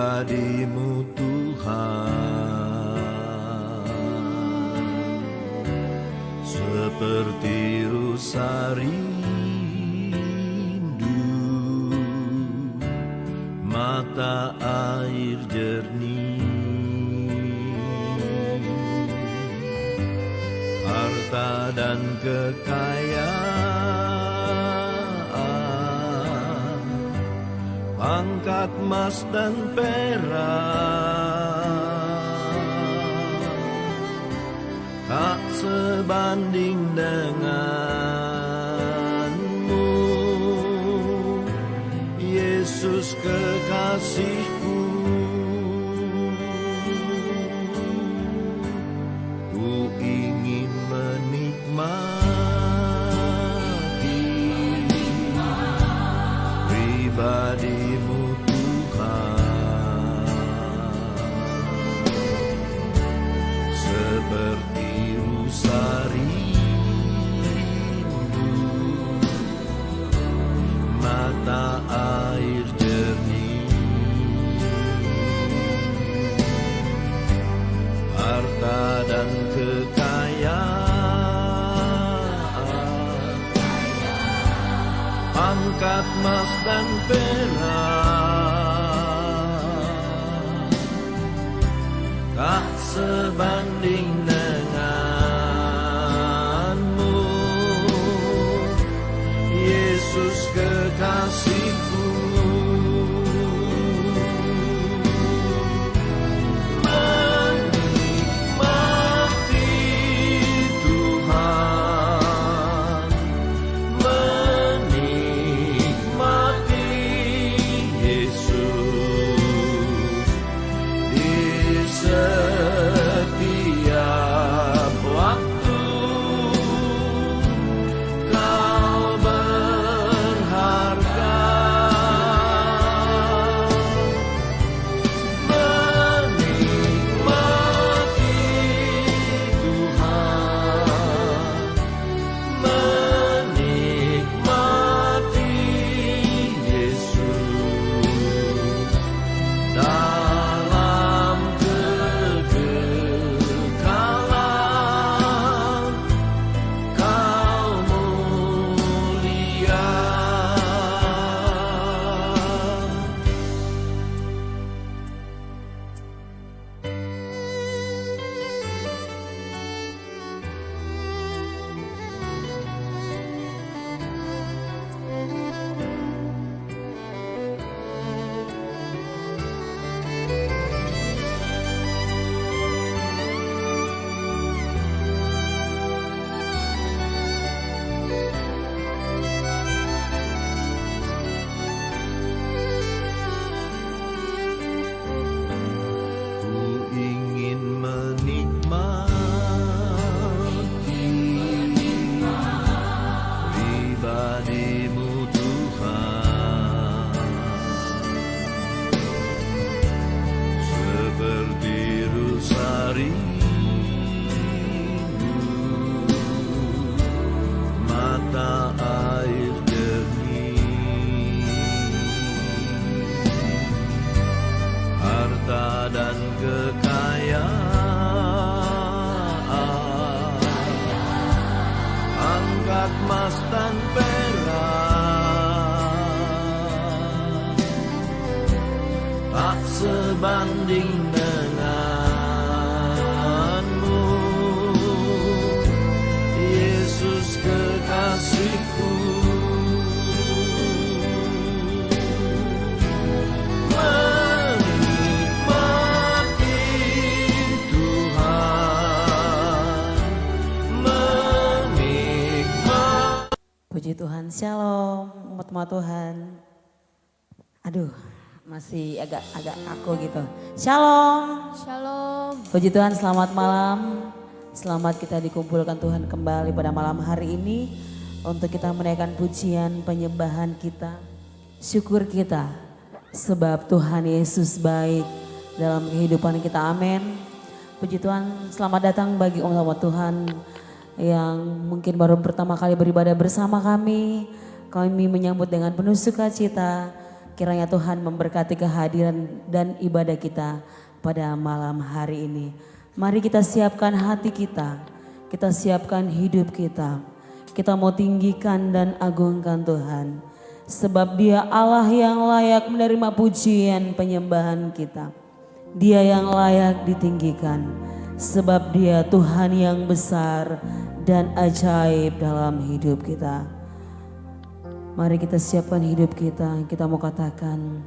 pribadi-Mu Tuhan, seperti rusa rindu mata air jernih, harta dan kekayaan, pangkat emas dan perak, tak sebanding denganmu, Yesus kekasihku. Ku ingin menikmati pribadi-Mu Tuhan, seperti rusa rindu mata air jernih, harta dan kekayaan, pangkat emas dan perak, tak sebanding denganmu, Yesus kekasihku. Menikmati Tuhan, menikmati Yesus di setiap waktu. Kau berharga, menikmati Tuhan, menikmati Yesus dalam kekekalan. Kau mulia. Ku ingin menikmati pribadi-Mu Tuhan, seperti rusa rindu mata air jernih, harta dan kekayaan, angkat emas dan perak, tak sebanding denganmu, Yesus kekasihku. Menikmati Tuhan, menikmati. Puji Tuhan, shalom umat-umat Tuhan. Aduh, masih agak kaku gitu. Shalom. Shalom. Puji Tuhan, selamat malam. Selamat kita dikumpulkan Tuhan kembali pada malam hari ini untuk kita menaikkan pujian penyembahan kita, syukur kita, sebab Tuhan Yesus baik dalam kehidupan kita. Amin. Puji Tuhan, selamat datang bagi umat Tuhan yang mungkin baru pertama kali beribadah bersama kami. Kami menyambut dengan penuh sukacita kiranya Tuhan memberkati kehadiran dan ibadah kita pada malam hari ini. Mari kita siapkan hati kita siapkan hidup kita. Kita mau tinggikan dan agungkan Tuhan. Sebab Dia Allah yang layak menerima pujian penyembahan kita. Dia yang layak ditinggikan. Sebab Dia Tuhan yang besar dan ajaib dalam hidup kita. Mari kita siapkan hidup kita. Kita mau katakan,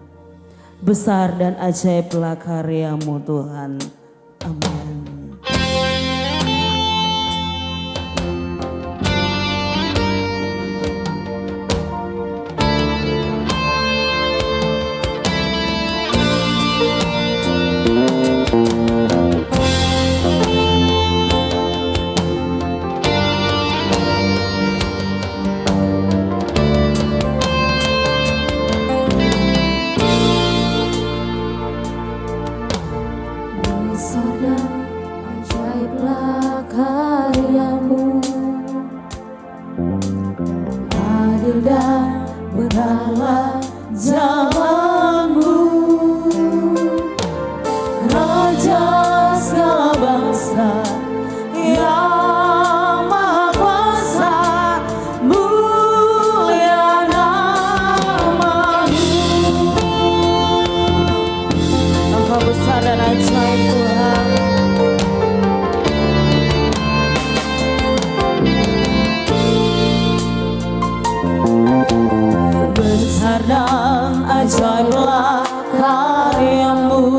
besar dan ajaiblah karya-Mu Tuhan. Amin. Benarlah jalanmu, Raja segala bangsa yang Maha Kuasa, mulia nama-Mu. Engkau besar dan ajaib Tuhan. Besar dan ajaiblah karya-Mu,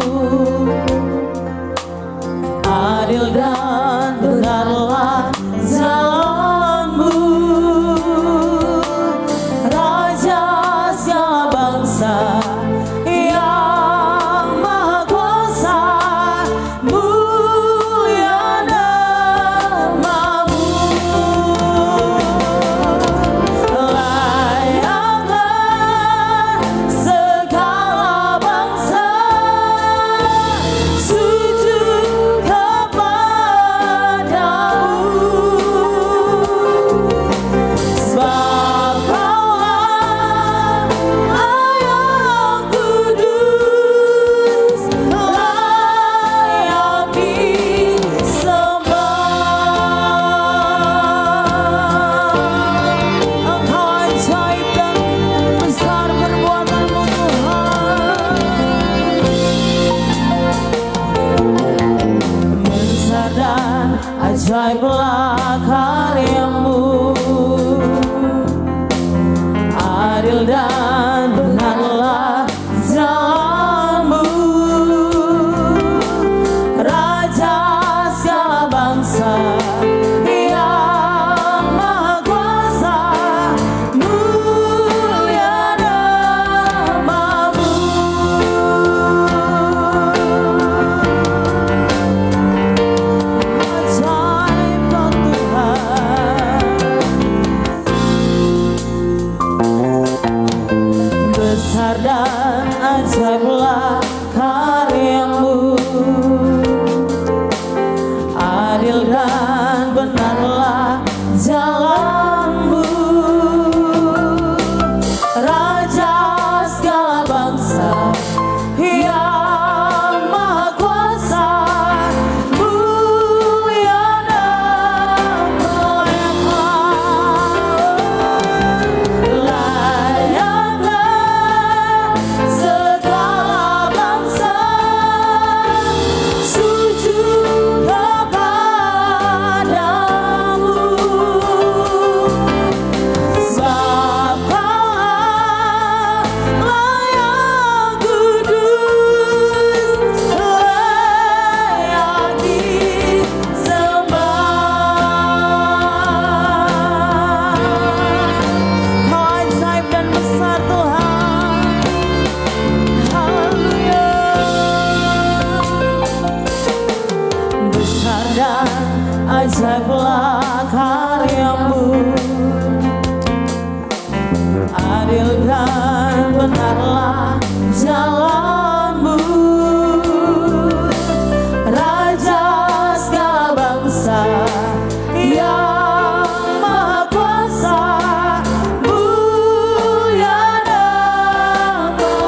adil dan benarlah jalan-Mu, Raja segala bangsa yang Maha Kuasa, mulia nama-Mu. Ajaiblah karya-Mu, adil dan benarlah jalan-Mu, Raja segala bangsa yang Maha Kuasa, mulia nama-Mu. Besar dan ajaiblah karya-Mu, adil dan benarlah jalan-Mu, Raja segala bangsa yang Maha Kuasa, mulia nama-Mu. Ajaiblah karya-Mu, adil dan benarlah jalan-Mu, Raja segala bangsa yang Maha Kuasa, mulia nama-Mu.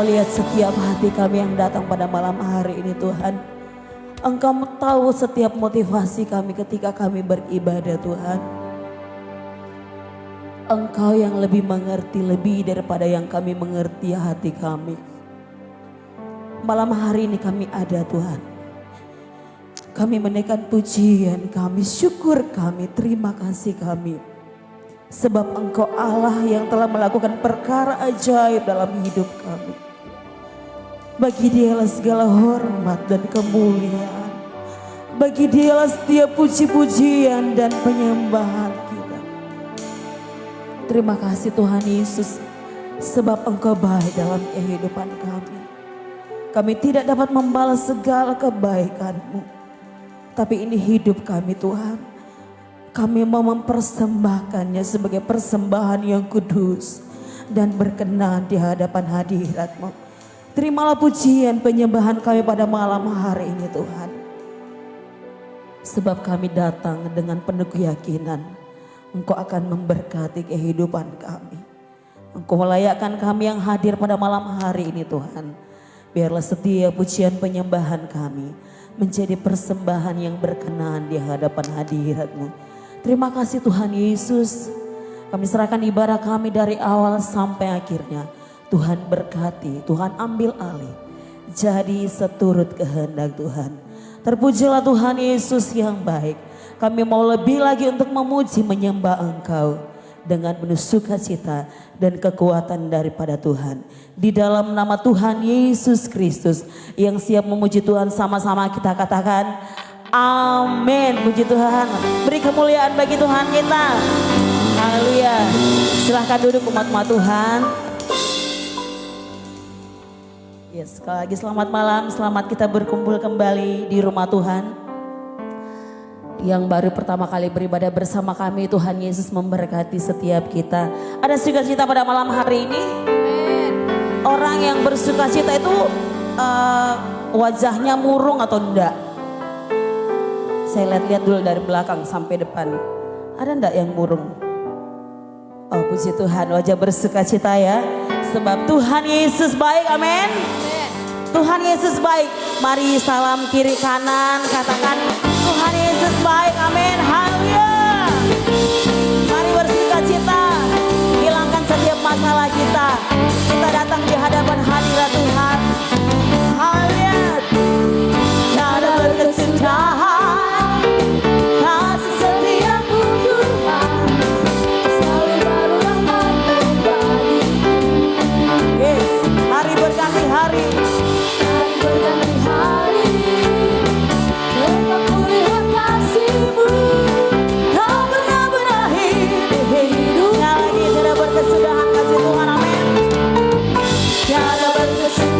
melihat setiap hati kami yang datang pada malam hari ini Tuhan. Engkau tahu setiap motivasi kami ketika kami beribadah Tuhan. Engkau yang lebih mengerti lebih daripada yang kami mengerti hati kami. Malam hari ini kami ada Tuhan. Kami menaikkan pujian kami, syukur kami, terima kasih kami. Sebab Engkau Allah yang telah melakukan perkara ajaib dalam hidup kami. Bagi Dialah segala hormat dan kemuliaan. Bagi Dialah setiap puji-pujian dan penyembahan kita. Terima kasih Tuhan Yesus, sebab Engkau baik dalam kehidupan kami. Kami tidak dapat membalas segala kebaikan-Mu. Tapi ini hidup kami Tuhan. Kami mau mempersembahkannya sebagai persembahan yang kudus dan berkenan di hadapan hadirat-Mu. Terimalah pujian penyembahan kami pada malam hari ini Tuhan. Sebab kami datang dengan penuh keyakinan Engkau akan memberkati kehidupan kami. Engkau melayakkan kami yang hadir pada malam hari ini Tuhan. Biarlah setiap pujian penyembahan kami menjadi persembahan yang berkenan di hadapan hadirat-Mu. Terima kasih Tuhan Yesus. Kami serahkan ibadah kami dari awal sampai akhirnya. Tuhan berkati, Tuhan ambil alih. Jadi seturut kehendak Tuhan. Terpujilah Tuhan Yesus yang baik. Kami mau lebih lagi untuk memuji menyembah Engkau. Dengan penuh sukacita dan kekuatan daripada Tuhan. Di dalam nama Tuhan Yesus Kristus. Yang siap memuji Tuhan sama-sama kita katakan. Amin. Puji Tuhan. Beri kemuliaan bagi Tuhan kita. Haleluya. Silahkan duduk umat-umat Tuhan. Yes, sekali lagi selamat malam. Selamat kita berkumpul kembali di rumah Tuhan. Yang baru pertama kali beribadah bersama kami, Tuhan Yesus memberkati setiap kita. Ada sukacita pada malam hari ini. Orang yang bersukacita itu wajahnya murung atau enggak? Saya lihat-lihat dulu dari belakang sampai depan. Ada enggak yang murung? Oh puji Tuhan, wajah bersukacita ya. Sebab Tuhan Yesus baik, amin. Tuhan Yesus baik. Mari salam kiri kanan, katakan Tuhan Yesus baik, amin. Haleluya. Mari bersukacita, hilangkan setiap masalah kita. Kita datang di hadapan hadirat Tuhan. Haleluya. Tiada berkesudahan. Tiada berkesudahan.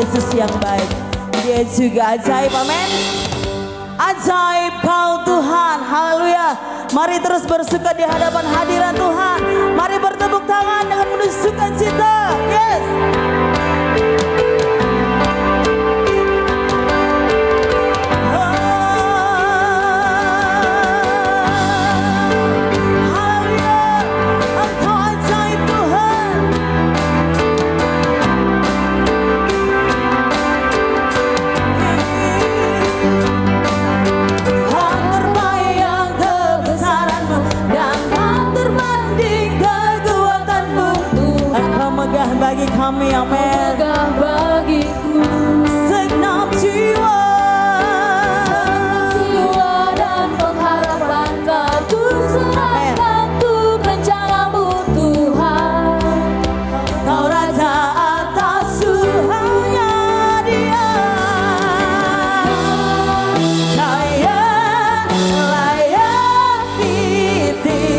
Yesus yang baik. Dia juga ajaib, amin. Ajaib kau Tuhan, haleluya. Mari terus bersuka di hadapan hadirat Tuhan. Mari bertepuk tangan dengan penuh sukacita. Yes. Bagi kami, amin. Megah bagiku Segenap jiwa dan pengharapan kau, ku serahkan untuk rencanamu Tuhan. Kau Raja atas suhanya Dia. Layak ditinggikan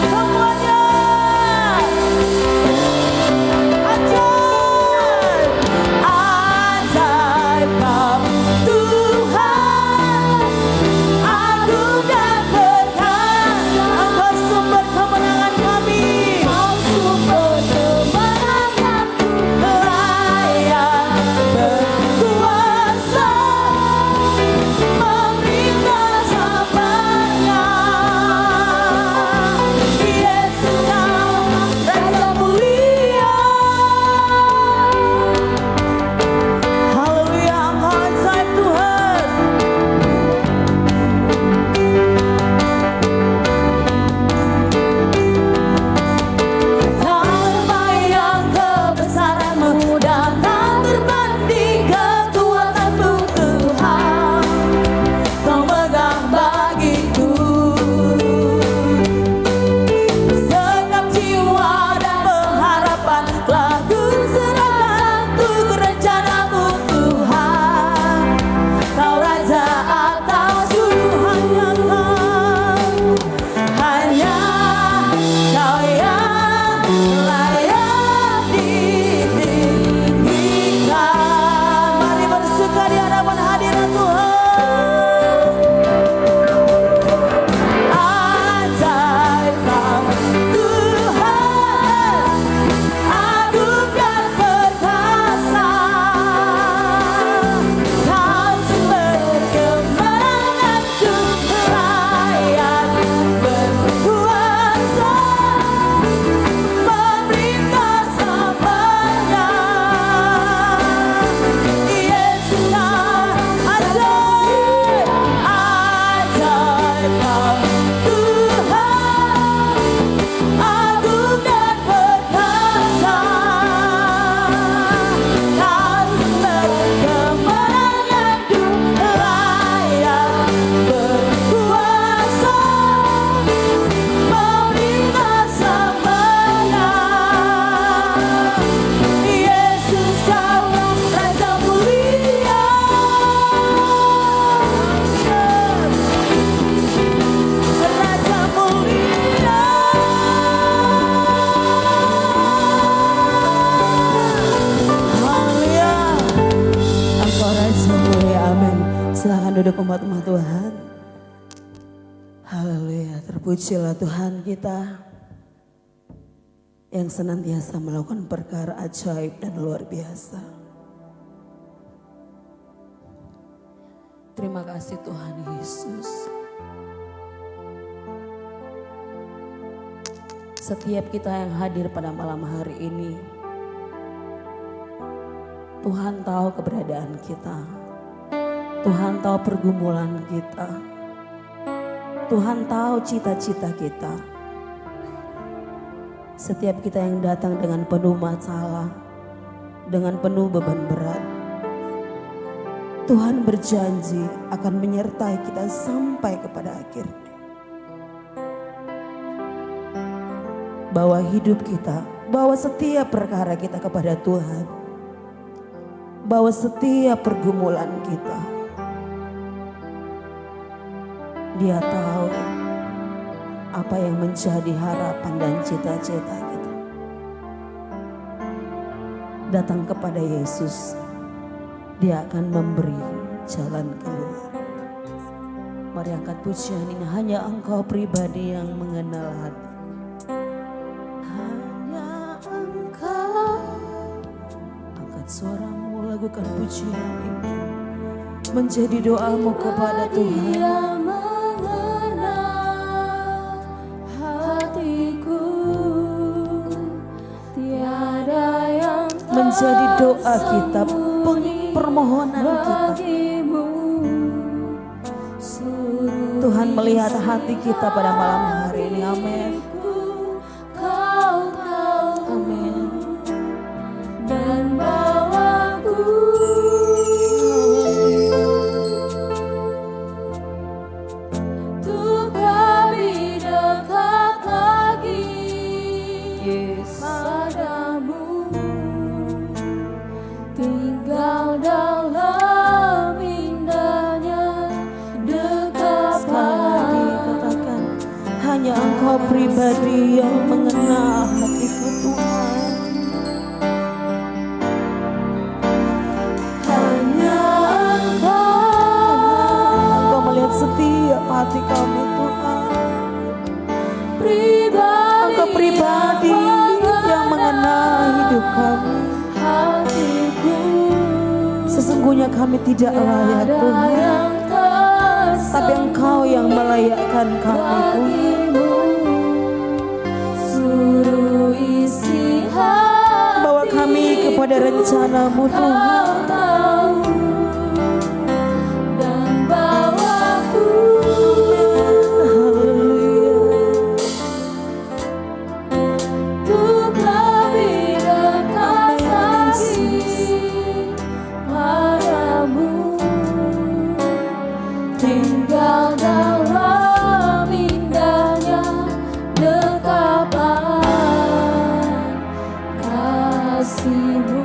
semuanya. Ajaib kau Tuhan, agung dan perkasa. Engkau sumber kemenangan kami, Kau sumber kemenanganku, layak berkuasa, memerintah selamanya. Yesus kau Raja mulia. Haleluya, Engkau ajaib Tuhan. Terbayang kebesaran-Mu dan tak terbanding kekuatan-Mu Tuhan. Kau megah bagiku. Segenap jiwa dan pengharapan telah ku serahkan untuk rencana-Mu Tuhan. Kau Raja atas hanya Kau yang layak ditinggikan. Mari bersuka di hadapan hadirat Tuhan. Ajaib kau Tuhan, agung dan perkasa. Kau sumber kemenanganku, layak berkuasa, memerintah selamanya. Yesus ajaib, ajaib kau Tuhan, agung dan perkasa. Kau sumber kemenanganku, layak berkuasa, memerintah selamanya. Yesus kau Raja mulia. Raja mulia. Haleluya. Engkau Raja mulia, amin. Silahkan duduk umat-umat Tuhan. Haleluya, terpujilah Tuhan kita yang senantiasa melakukan perkara ajaib dan luar biasa. Terima kasih Tuhan Yesus. Setiap kita yang hadir pada malam hari ini, Tuhan tahu keberadaan kita. Tuhan tahu pergumulan kita. Tuhan tahu cita-cita kita. Setiap kita yang datang dengan penuh masalah, dengan penuh beban berat, Tuhan berjanji akan menyertai kita sampai kepada akhir. Bawa hidup kita, bawa setiap perkara kita kepada Tuhan. Bawa setiap pergumulan kita. Dia tahu apa yang menjadi harapan dan cita-cita kita. datang kepada Yesus, Dia akan memberi jalan keluar. Mari angkat pujian ini, hanya Engkau pribadi yang mengenal hati. Hanya Engkau. Angkat suaramu, lakukan pujian ini menjadi doamu kepada Tuhan. Menjadi doa kita, permohonan kita. Tuhan melihat hati kita pada malam hari ini. Amin. Amin. Dan bawaku untuk lebih dekat lagi padamu, tinggal dalam indahnya dekapan. Katakan, hanya Engkau pribadi yang mengenal hatiku Tuhan. Hanya Engkau melihat setiap hati kami Tuhan. Engkau pribadi yang mengenal hidup kami. hatiku, Sesungguhnya kami tidak layak Tuhan, tapi Engkau yang melayakkan kami Tuhan. suruh isi hati, Bawa kami kepada rencana-Mu Tuhan. dan bawaku Haleluya. untuk lebih dekat lagi padamu, tinggal dalam indahnya dekapan kasih-Mu.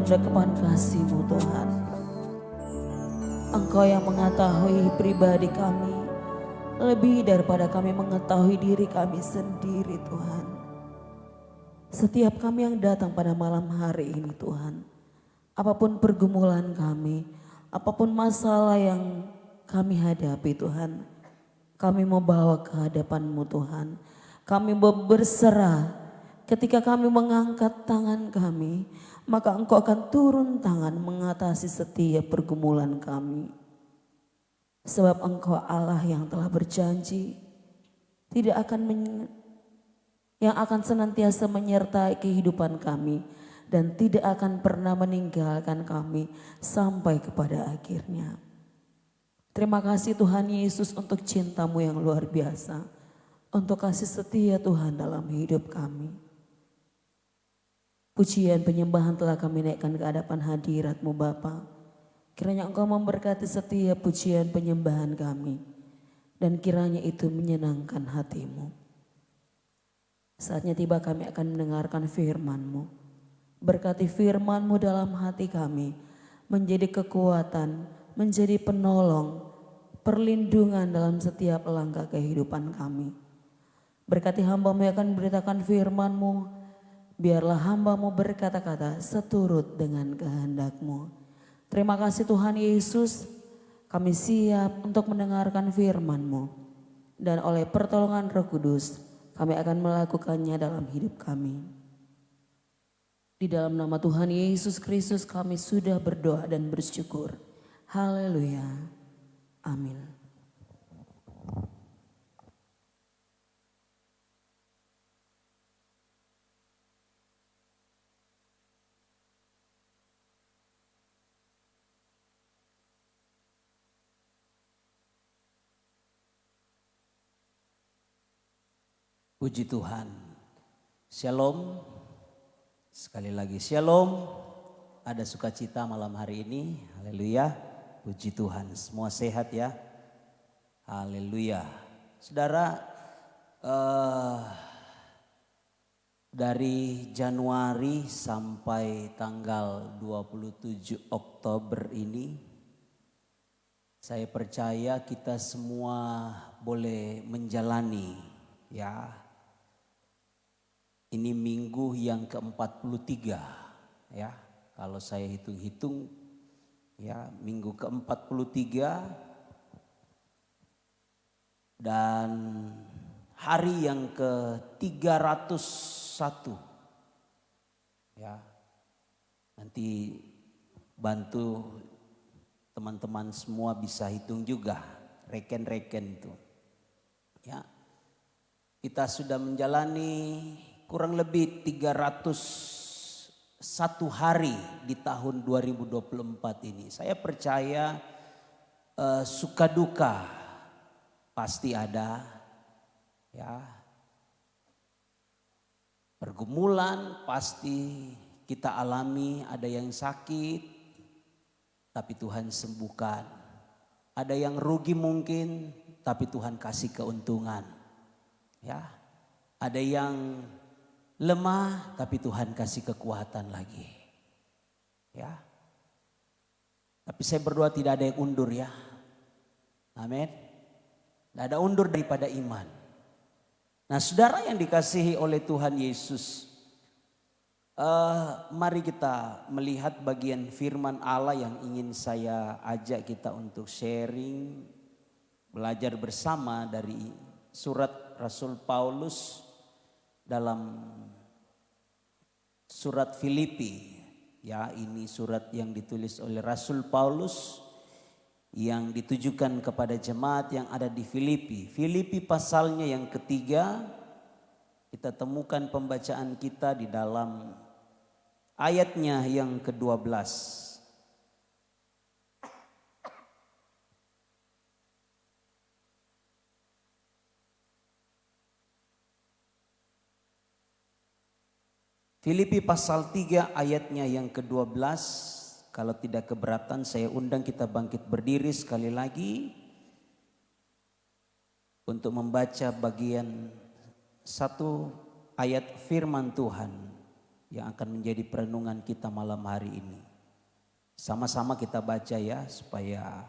dalam dekapan kasih-Mu Tuhan. Engkau yang mengetahui pribadi kami lebih daripada kami mengetahui diri kami sendiri Tuhan. Setiap kami yang datang pada malam hari ini Tuhan, apapun pergumulan kami, apapun masalah yang kami hadapi Tuhan, kami mau bawa ke hadapan-Mu Tuhan. Kami mau berserah. Ketika kami mengangkat tangan kami, maka Engkau akan turun tangan mengatasi setiap pergumulan kami. Sebab Engkau Allah yang telah berjanji yang akan senantiasa menyertai kehidupan kami dan tidak akan pernah meninggalkan kami sampai kepada akhirnya. Terima kasih Tuhan Yesus untuk cinta-Mu yang luar biasa, untuk kasih setia Tuhan dalam hidup kami. Pujian penyembahan telah kami naikkan ke hadapan hadirat-Mu Bapa. Kiranya Engkau memberkati setiap pujian penyembahan kami, dan kiranya itu menyenangkan hati-Mu. Saatnya tiba kami akan mendengarkan firman-Mu. Berkati firman-Mu dalam hati kami, menjadi kekuatan, menjadi penolong, perlindungan dalam setiap langkah kehidupan kami. Berkati hamba-Mu yang akan memberitakan firman-Mu, biarlah hamba-Mu berkata-kata seturut dengan kehendak-Mu. Terima kasih Tuhan Yesus, kami siap untuk mendengarkan firman-Mu. Dan oleh pertolongan Roh Kudus, kami akan melakukannya dalam hidup kami. Di dalam nama Tuhan Yesus Kristus kami sudah berdoa dan bersyukur. Haleluya. Amin. Puji Tuhan. Shalom. Sekali lagi shalom. Ada sukacita malam hari ini. Haleluya. Puji Tuhan. Semua sehat ya. Haleluya. Saudara, dari Januari sampai tanggal 27 Oktober ini, saya percaya kita semua boleh menjalani ya. Ini minggu yang ke-43 ya. Kalau saya hitung-hitung ya, minggu ke-43 dan hari yang ke-301 ya. Nanti bantu teman-teman semua bisa hitung juga, reken-reken itu ya. Kita sudah menjalani kurang lebih 301 hari di tahun 2024 ini. Saya percaya suka duka pasti ada ya. Pergumulan pasti kita alami, ada yang sakit tapi Tuhan sembuhkan. Ada yang rugi mungkin tapi Tuhan kasih keuntungan. Ya. Ada yang lemah tapi Tuhan kasih kekuatan lagi. Ya. Tapi saya berdoa tidak ada yang undur ya. Amin. Tidak ada undur daripada iman. Nah saudara yang dikasihi oleh Tuhan Yesus. Mari kita melihat bagian firman Allah yang ingin saya ajak kita untuk sharing. Belajar bersama dari surat Rasul Paulus dalam surat Filipi. Ya, ini surat yang ditulis oleh Rasul Paulus yang ditujukan kepada jemaat yang ada di Filipi. Filipi pasalnya yang ketiga, kita temukan pembacaan kita di dalam ayatnya yang ke-12. Filipi pasal 3 ayatnya yang ke-12. Kalau tidak keberatan saya undang kita bangkit berdiri sekali lagi untuk membaca bagian satu ayat firman Tuhan yang akan menjadi perenungan kita malam hari ini. Sama-sama kita baca ya supaya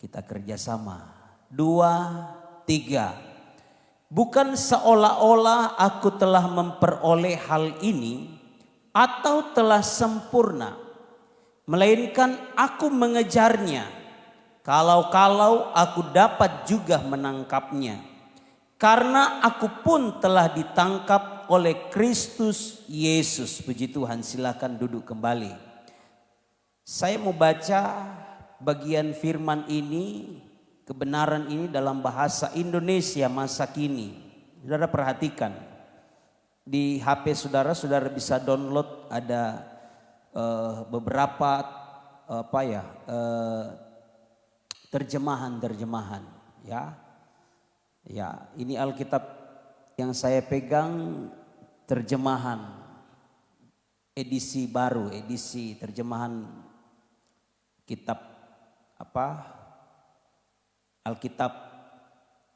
kita kerjasama. 2, 3. Bukan seolah-olah aku telah memperoleh hal ini atau telah sempurna, melainkan aku mengejarnya. Kalau-kalau aku dapat juga menangkapnya, karena aku pun telah ditangkap oleh Kristus Yesus. Puji Tuhan, silakan duduk kembali. Saya mau baca bagian firman ini, kebenaran ini dalam bahasa Indonesia masa kini. Saudara perhatikan, di HP saudara bisa download ada beberapa terjemahan ya. Ya, ini Alkitab yang saya pegang terjemahan edisi baru, edisi terjemahan kitab Alkitab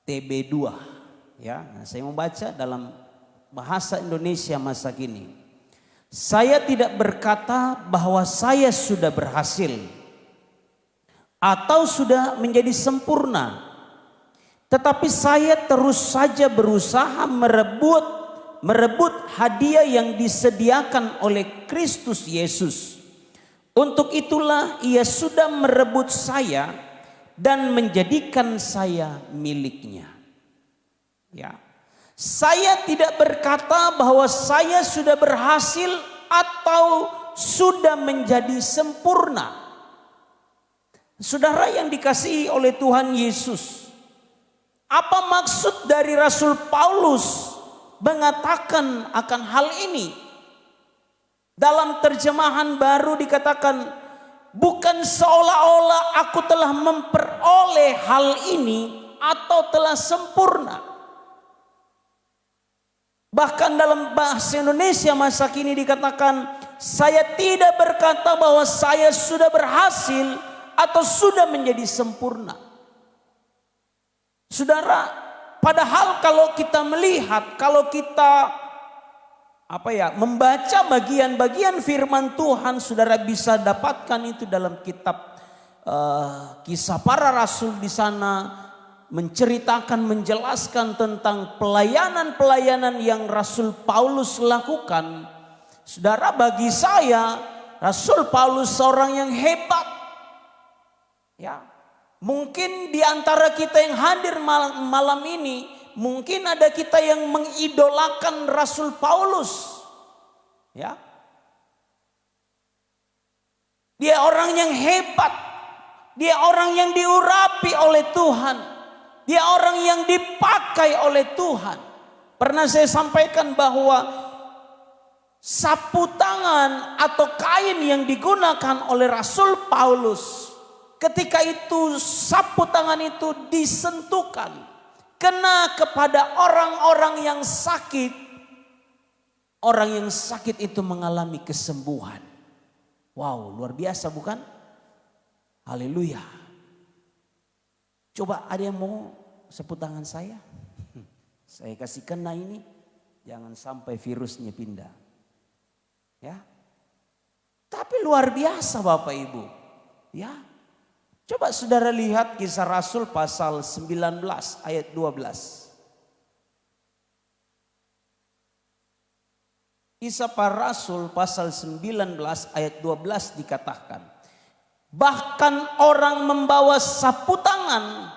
TB2 ya. Nah, saya membaca dalam bahasa Indonesia masa kini. Saya tidak berkata bahwa saya sudah berhasil atau sudah menjadi sempurna, tetapi saya terus saja berusaha merebut hadiah yang disediakan oleh Kristus Yesus. Untuk itulah ia sudah merebut saya dan menjadikan saya miliknya. Ya. Saya tidak berkata bahwa saya sudah berhasil atau sudah menjadi sempurna. Saudara yang dikasihi oleh Tuhan Yesus, apa maksud dari Rasul Paulus mengatakan akan hal ini? Dalam terjemahan baru dikatakan, bukan seolah-olah aku telah memperoleh hal ini atau telah sempurna. Bahkan dalam bahasa Indonesia masa kini dikatakan, saya tidak berkata bahwa saya sudah berhasil atau sudah menjadi sempurna. Saudara, padahal kalau kita melihat, kalau kita membaca bagian-bagian firman Tuhan, saudara bisa dapatkan itu dalam kitab Kisah Para Rasul. Di sana menceritakan, menjelaskan tentang pelayanan-pelayanan yang Rasul Paulus lakukan. Saudara, bagi saya Rasul Paulus seorang yang hebat. Ya, mungkin di antara kita yang hadir malam ini, mungkin ada kita yang mengidolakan Rasul Paulus. Ya. Dia orang yang hebat. Dia orang yang diurapi oleh Tuhan. Dia orang yang dipakai oleh Tuhan. Pernah saya sampaikan bahwa sapu tangan atau kain yang digunakan oleh Rasul Paulus, ketika itu sapu tangan itu disentuhkan, kena kepada orang-orang yang sakit, orang yang sakit itu mengalami kesembuhan. Wow, luar biasa bukan? Haleluya. Coba ada yang mau sapu tangan saya? Saya kasih kena ini, jangan sampai virusnya pindah. Ya. Tapi luar biasa Bapak Ibu. Ya. Coba saudara lihat Kisah Rasul pasal 19 ayat 12. Kisah Para Rasul pasal 19 ayat 12 dikatakan, bahkan orang membawa sapu tangan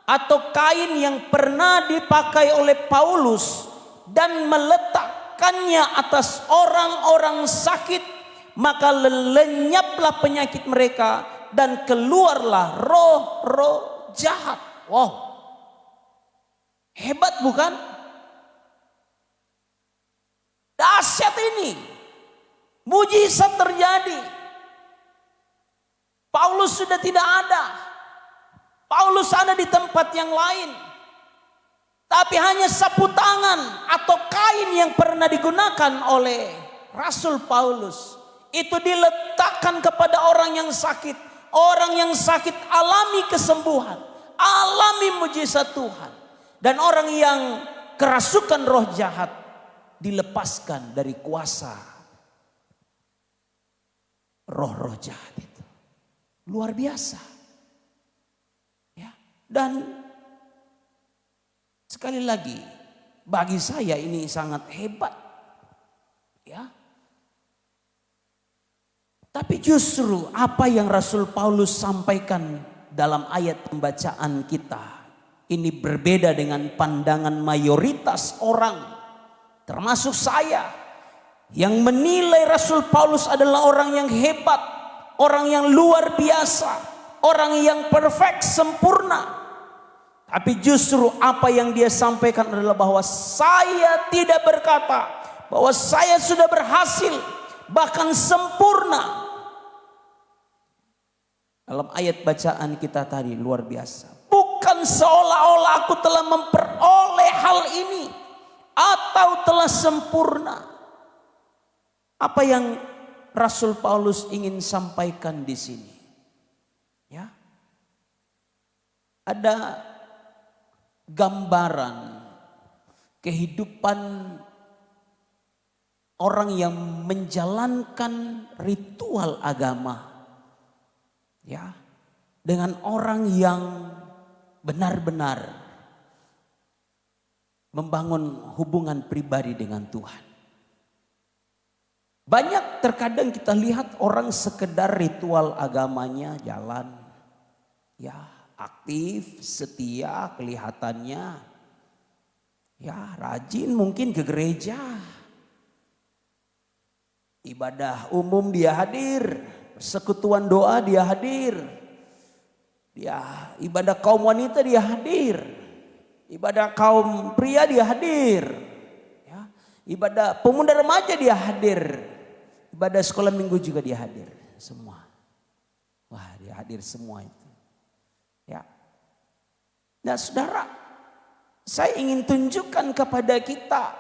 atau kain yang pernah dipakai oleh Paulus dan meletakkannya atas orang-orang sakit, maka lenyaplah penyakit mereka dan keluarlah roh-roh jahat. Wow, hebat bukan? Dahsyat ini, mujizat terjadi. Paulus sudah tidak ada. Paulus ada di tempat yang lain. Tapi hanya sapu tangan atau kain yang pernah digunakan oleh Rasul Paulus itu diletakkan kepada orang yang sakit. Orang yang sakit alami kesembuhan, alami mujizat Tuhan. Dan orang yang kerasukan roh jahat dilepaskan dari kuasa roh-roh jahat itu. Luar biasa. Ya. Dan sekali lagi, bagi saya ini sangat hebat. Ya. Tapi justru apa yang Rasul Paulus sampaikan dalam ayat pembacaan kita ini berbeda dengan pandangan mayoritas orang, termasuk saya, yang menilai Rasul Paulus adalah orang yang hebat, orang yang luar biasa, orang yang perfect, sempurna. Tapi justru apa yang dia sampaikan adalah bahwa saya tidak berkata bahwa saya sudah berhasil, bahkan sempurna. Dalam ayat bacaan kita tadi luar biasa. Bukan seolah-olah aku telah memperoleh hal ini atau telah sempurna. Apa yang Rasul Paulus ingin sampaikan di sini? Ya. Ada gambaran kehidupan orang yang menjalankan ritual agama. Ya, dengan orang yang benar-benar membangun hubungan pribadi dengan Tuhan. Banyak terkadang kita lihat orang sekedar ritual agamanya jalan. Ya, aktif, setia kelihatannya. Ya, rajin mungkin ke gereja. Ibadah umum dia hadir. Persekutuan doa dia hadir. Dia ibadah kaum wanita dia hadir. Ibadah kaum pria dia hadir. Ya, ibadah pemuda remaja dia hadir. Ibadah sekolah minggu juga dia hadir. Semua. Wah, dia hadir semua itu. Ya. Nah, saudara, saya ingin tunjukkan kepada kita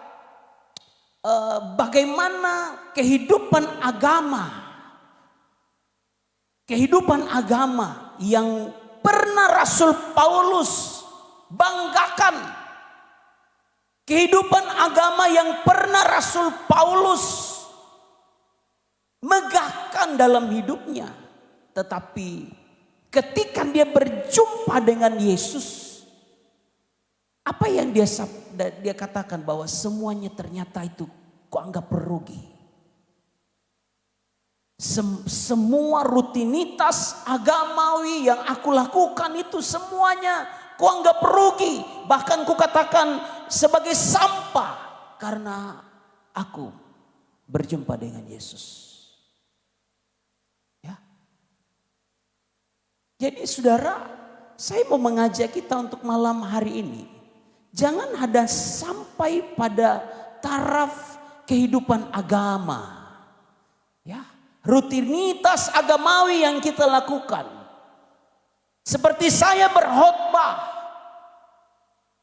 bagaimana kehidupan agama. Kehidupan agama yang pernah Rasul Paulus banggakan. Kehidupan agama yang pernah Rasul Paulus megahkan dalam hidupnya. Tetapi ketika dia berjumpa dengan Yesus, apa yang dia katakan bahwa semuanya ternyata itu kuanggap rugi. Semua rutinitas agamawi yang aku lakukan itu semuanya kuanggap rugi. Bahkan kukatakan sebagai sampah karena aku berjumpa dengan Yesus. Ya. Jadi saudara, saya mau mengajak kita untuk malam hari ini. Jangan ada sampai pada taraf kehidupan agama. Ya. Rutinitas agamawi yang kita lakukan. Seperti saya berkhotbah,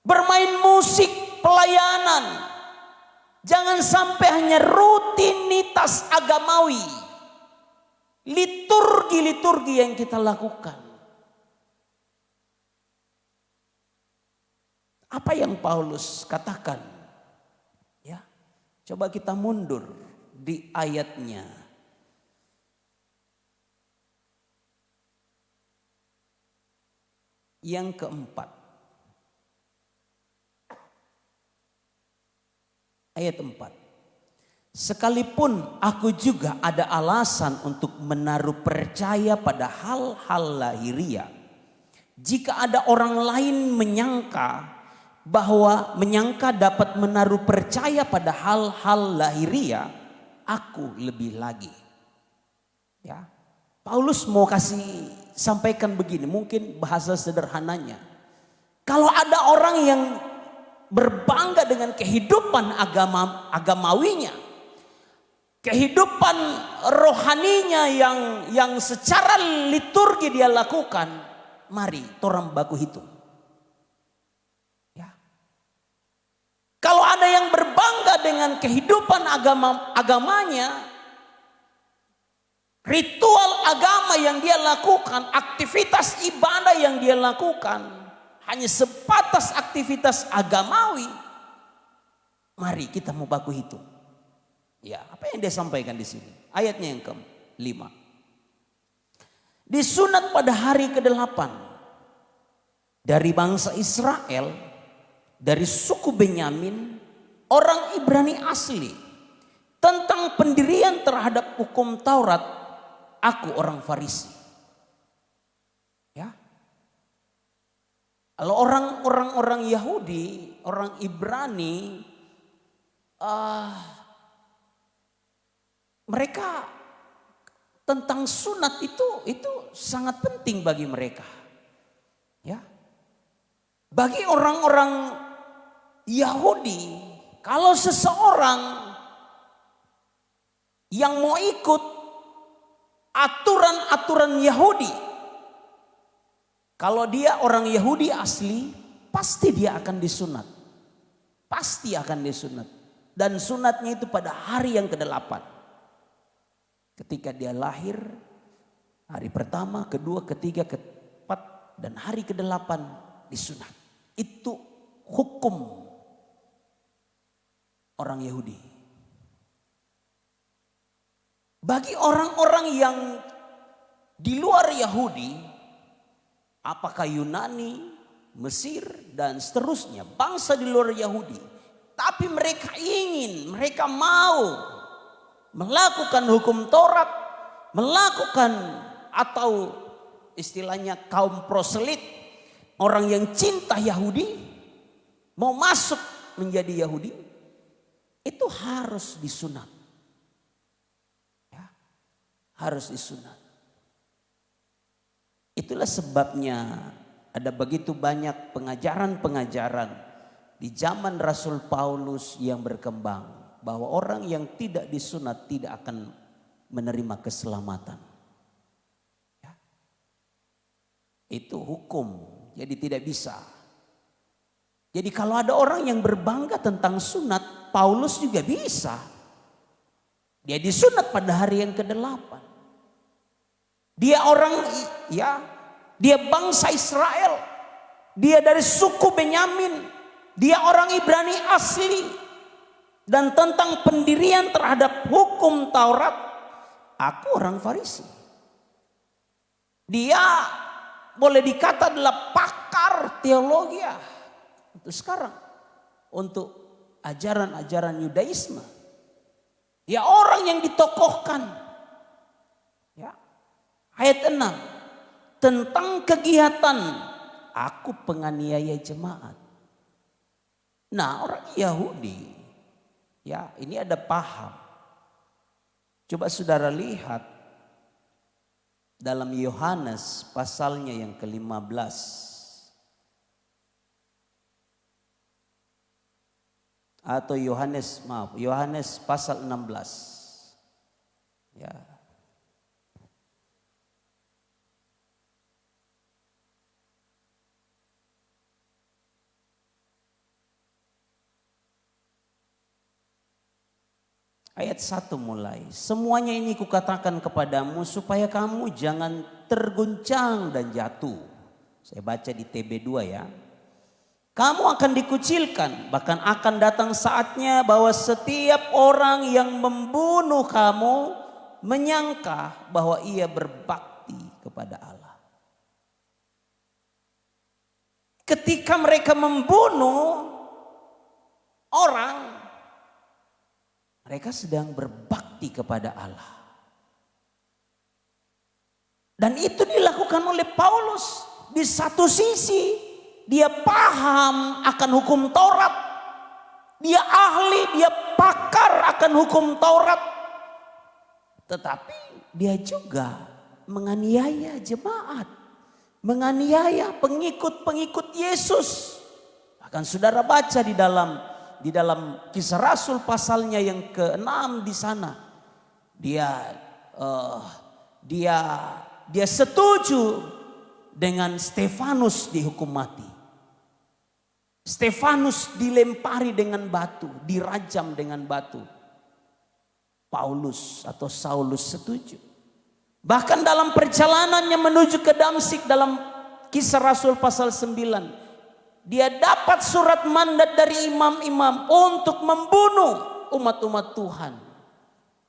bermain musik, pelayanan. Jangan sampai hanya rutinitas agamawi. Liturgi-liturgi yang kita lakukan. Apa yang Paulus katakan? Ya, coba kita mundur di ayatnya. Yang keempat. Ayat 4. Sekalipun aku juga ada alasan untuk menaruh percaya pada hal-hal lahiriah. Jika ada orang lain menyangka dapat menaruh percaya pada hal-hal lahiriah, aku lebih lagi. Ya. Paulus mau sampaikan begini, mungkin bahasa sederhananya. Kalau ada orang yang berbangga dengan kehidupan agamawinya, kehidupan rohaninya yang secara liturgi dia lakukan, mari torang baku hitung. Ya. Kalau ada yang berbangga dengan kehidupan agamanya, ritual agama yang dia lakukan, aktivitas ibadah yang dia lakukan, hanya sebatas aktivitas agamawi. Mari kita mau baku hitung. Ya, apa yang dia sampaikan di sini? Ayatnya yang ke-5. Disunat pada hari ke-8 dari bangsa Israel, dari suku Benyamin, orang Ibrani asli. Tentang pendirian terhadap hukum Taurat, aku orang Farisi. Ya. Kalau orang Yahudi, orang Ibrani, mereka tentang sunat itu sangat penting bagi mereka. Ya. Bagi orang-orang Yahudi, kalau seseorang yang mau ikut aturan-aturan Yahudi, kalau dia orang Yahudi asli, pasti dia akan disunat. Pasti akan disunat. Dan sunatnya itu pada hari yang ke-8. Ketika dia lahir, hari pertama, kedua, ketiga, keempat, dan hari ke-8 disunat. Itu hukum orang Yahudi. Bagi orang-orang yang di luar Yahudi, apakah Yunani, Mesir, dan seterusnya, bangsa di luar Yahudi, tapi mereka mereka mau melakukan hukum Taurat, melakukan atau istilahnya kaum proselit, orang yang cinta Yahudi, mau masuk menjadi Yahudi, itu harus disunat. Ya, harus disunat. Itulah sebabnya ada begitu banyak pengajaran-pengajaran di zaman Rasul Paulus yang berkembang, bahwa orang yang tidak disunat tidak akan menerima keselamatan. Ya. Itu hukum, jadi tidak bisa. Jadi kalau ada orang yang berbangga tentang sunat, Paulus juga bisa. Dia disunat pada hari yang ke-8. Dia orang, ya, dia bangsa Israel. Dia dari suku Benyamin. Dia orang Ibrani asli. Dan tentang pendirian terhadap hukum Taurat, aku orang Farisi. Dia boleh dikata adalah pakar teologi untuk sekarang, untuk ajaran-ajaran Yudaisme. Ya, orang yang ditokohkan. Ya. Ayat 6 tentang kegiatan aku penganiaya jemaat. Nah, orang Yahudi, ya, ini ada paham. Coba saudara lihat dalam Yohanes pasalnya yang ke-15. Atau Yohanes pasal 16. Ya. Ayat 1 mulai. Semuanya ini kukatakan kepadamu supaya kamu jangan terguncang dan jatuh. Saya baca di TB2 ya. Kamu akan dikucilkan, bahkan akan datang saatnya bahwa setiap orang yang membunuh kamu menyangka bahwa ia berbakti kepada Allah. Ketika mereka membunuh orang, mereka sedang berbakti kepada Allah. Dan itu dilakukan oleh Paulus. Di satu sisi dia paham akan hukum Taurat. Dia ahli, dia pakar akan hukum Taurat. Tetapi dia juga menganiaya jemaat. Menganiaya pengikut-pengikut Yesus. Bahkan saudara baca di dalam Kisah Rasul pasalnya yang ke-6 di sana. Dia setuju dengan Stefanus dihukum mati. Stefanus dilempari dengan batu, dirajam dengan batu. Paulus atau Saulus setuju. Bahkan dalam perjalanannya menuju ke Damsyik dalam Kisah Rasul pasal 9. Dia dapat surat mandat dari imam-imam untuk membunuh umat-umat Tuhan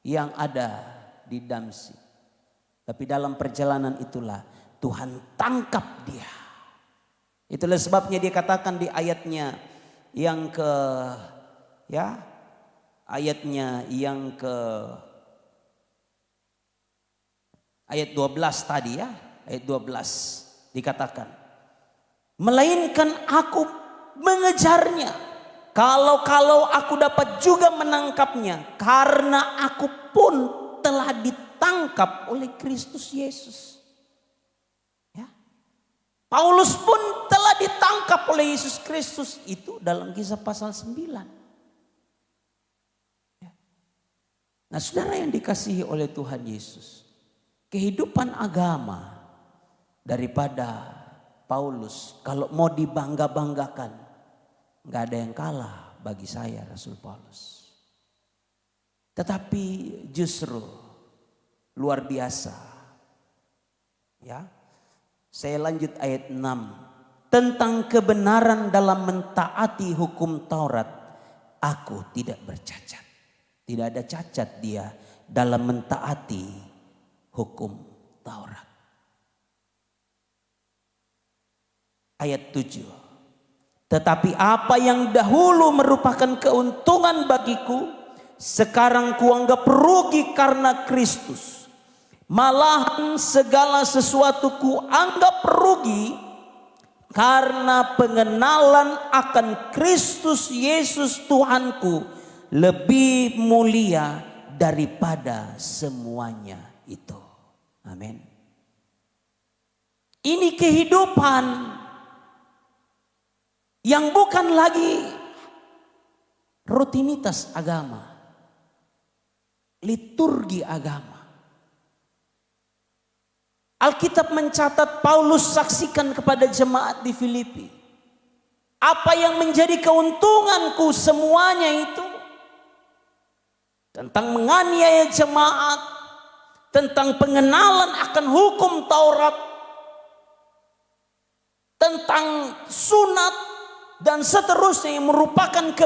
yang ada di Damsyik. Tapi dalam perjalanan itulah Tuhan tangkap dia. Itulah sebabnya dia katakan di ayatnya yang ke ayat 12 tadi ya, ayat 12 dikatakan, melainkan aku mengejarnya, kalau aku dapat juga menangkapnya, karena aku pun telah ditangkap oleh Kristus Yesus. Ya. Paulus pun telah ditangkap oleh Yesus Kristus, itu dalam Kisah pasal 9. Ya. Nah, saudara yang dikasihi oleh Tuhan Yesus, kehidupan agama daripada Paulus kalau mau dibangga-banggakan, nggak ada yang kalah bagi saya Rasul Paulus. Tetapi justru luar biasa. Ya. Saya lanjut ayat 6. Tentang kebenaran dalam mentaati hukum Taurat, aku tidak bercacat. Tidak ada cacat dia dalam mentaati hukum Taurat. Ayat 7. Tetapi apa yang dahulu merupakan keuntungan bagiku, sekarang kuanggap rugi karena Kristus. Malahan segala sesuatu kuanggap rugi karena pengenalan akan Kristus Yesus Tuhanku lebih mulia daripada semuanya itu. Amin. Ini kehidupan yang bukan lagi rutinitas agama, liturgi agama. Alkitab mencatat Paulus saksikan kepada jemaat di Filipi, apa yang menjadi keuntunganku semuanya itu tentang menganiaya jemaat, tentang pengenalan akan hukum Taurat, tentang sunat dan seterusnya yang merupakan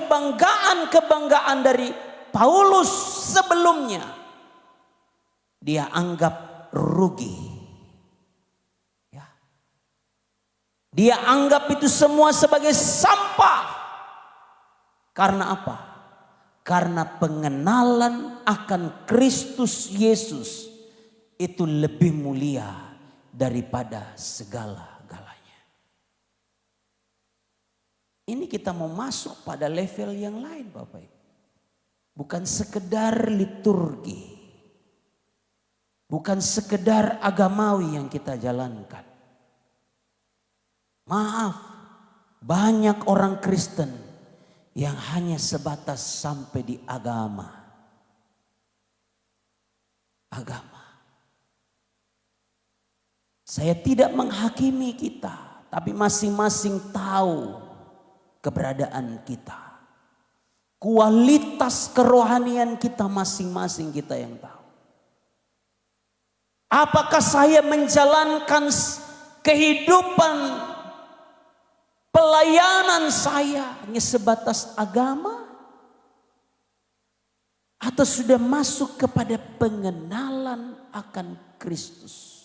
kebanggaan dari Paulus sebelumnya. Dia anggap rugi. Ya. Dia anggap itu semua sebagai sampah. Karena apa? Karena pengenalan akan Kristus Yesus itu lebih mulia daripada segala-galanya. Ini kita mau masuk pada level yang lain Bapak Ibu. Bukan sekedar liturgi. Bukan sekedar agamawi yang kita jalankan. Maaf, banyak orang Kristen yang hanya sebatas sampai di agama. Saya tidak menghakimi kita, tapi masing-masing tahu keberadaan kita. Kualitas kerohanian kita masing-masing kita yang tahu. Apakah saya menjalankan kehidupan pelayanan saya hanya sebatas agama? Atau sudah masuk kepada pengenalan akan Kristus?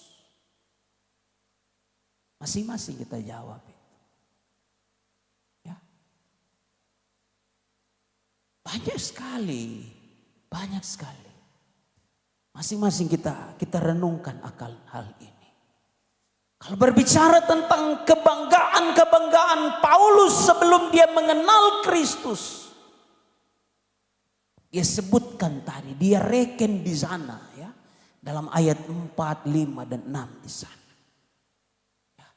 Masing-masing kita jawab itu. Ya. Banyak sekali. Masing-masing kita renungkan akan hal ini. Kalau berbicara tentang kebanggaan Paulus sebelum dia mengenal Kristus. Dia sebutkan tadi, dia reken di sana ya. Dalam ayat 4, 5 dan 6 di sana. Ya.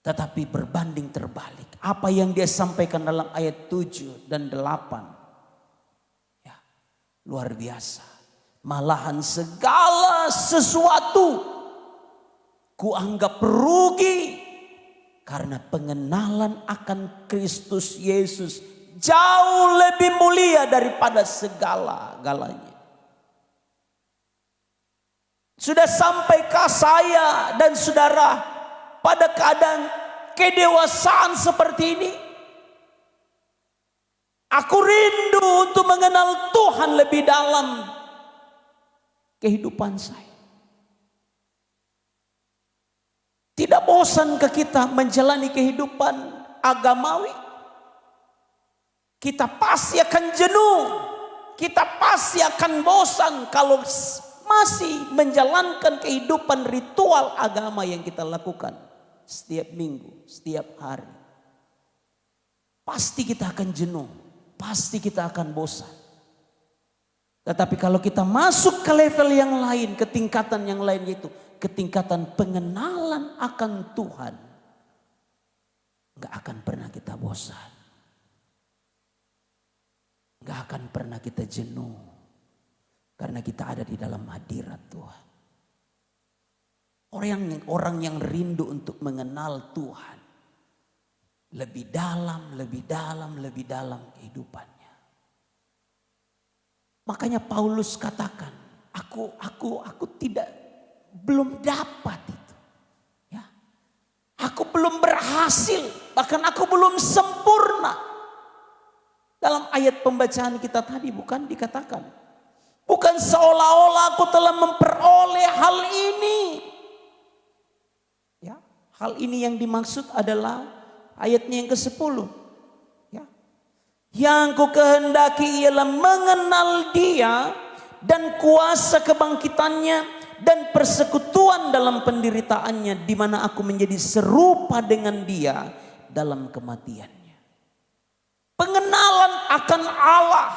Tetapi berbanding terbalik. Apa yang dia sampaikan dalam ayat 7 dan 8. Ya, luar biasa. Malahan segala sesuatu kuanggap rugi karena pengenalan akan Kristus Yesus jauh lebih mulia daripada segala-galanya. Sudah sampaikah saya dan saudara pada keadaan kedewasaan seperti ini? Aku rindu untuk mengenal Tuhan lebih dalam kehidupan saya. bosan ke kita menjalani kehidupan agamawi, kita pasti akan jenuh, kita pasti akan bosan kalau masih menjalankan kehidupan ritual agama yang kita lakukan setiap minggu, setiap hari. Pasti kita akan jenuh, pasti kita akan bosan. Tetapi kalau kita masuk ke level yang lain, ke tingkatan yang lain, yaitu ke tingkatan pengenalan akan Tuhan, gak akan pernah kita bosan, gak akan pernah kita jenuh, karena kita ada di dalam hadirat Tuhan. Orang yang rindu untuk mengenal Tuhan, lebih dalam, lebih dalam, lebih dalam kehidupannya. Makanya Paulus katakan, aku belum dapat itu. Ya. Aku belum berhasil, bahkan aku belum sempurna. Dalam ayat pembacaan kita tadi bukan dikatakan, bukan seolah-olah aku telah memperoleh hal ini. Ya, hal ini yang dimaksud adalah ayatnya yang ke-10. Yang ku kehendaki ialah mengenal Dia dan kuasa kebangkitannya dan persekutuan dalam penderitaannya, di mana aku menjadi serupa dengan Dia dalam kematiannya. Pengenalan akan Allah,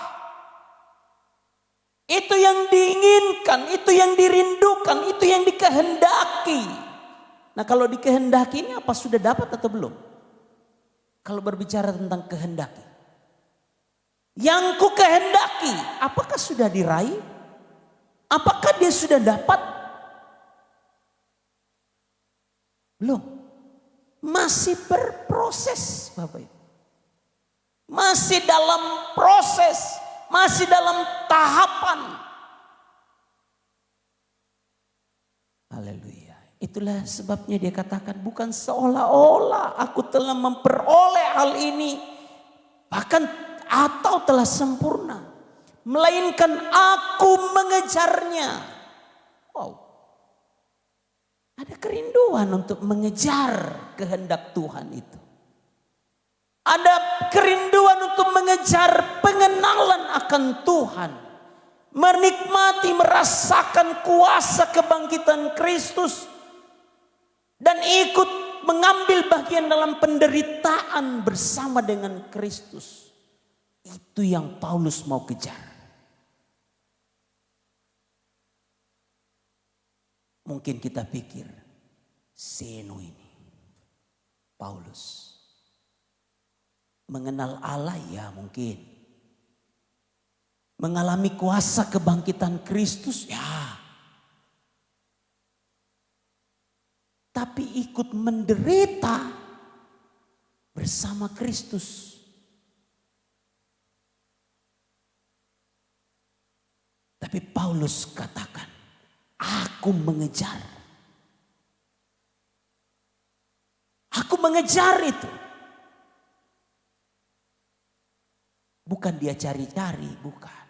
itu yang diinginkan, itu yang dirindukan, itu yang dikehendaki. Nah, kalau dikehendaki ini apa sudah dapat atau belum? Kalau berbicara tentang kehendaki, yang ku kehendaki, apakah sudah diraih? Apakah dia sudah dapat? Belum. Masih berproses, Bapak Ibu. Masih dalam proses, masih dalam tahapan. Haleluya. Itulah sebabnya dia katakan, bukan seolah-olah aku telah memperoleh hal ini, bahkan atau telah sempurna, melainkan aku mengejarnya. Wow. Ada kerinduan untuk mengejar kehendak Tuhan itu. Ada kerinduan untuk mengejar pengenalan akan Tuhan. Menikmati, merasakan kuasa kebangkitan Kristus. Dan ikut mengambil bagian dalam penderitaan bersama dengan Kristus. Itu yang Paulus mau kejar. Mungkin kita pikir, Zeno ini, Paulus, mengenal Allah ya mungkin. Mengalami kuasa kebangkitan Kristus ya. Tapi ikut menderita bersama Kristus. Tapi Paulus katakan, aku mengejar. Aku mengejar itu. Bukan dia cari-cari, bukan.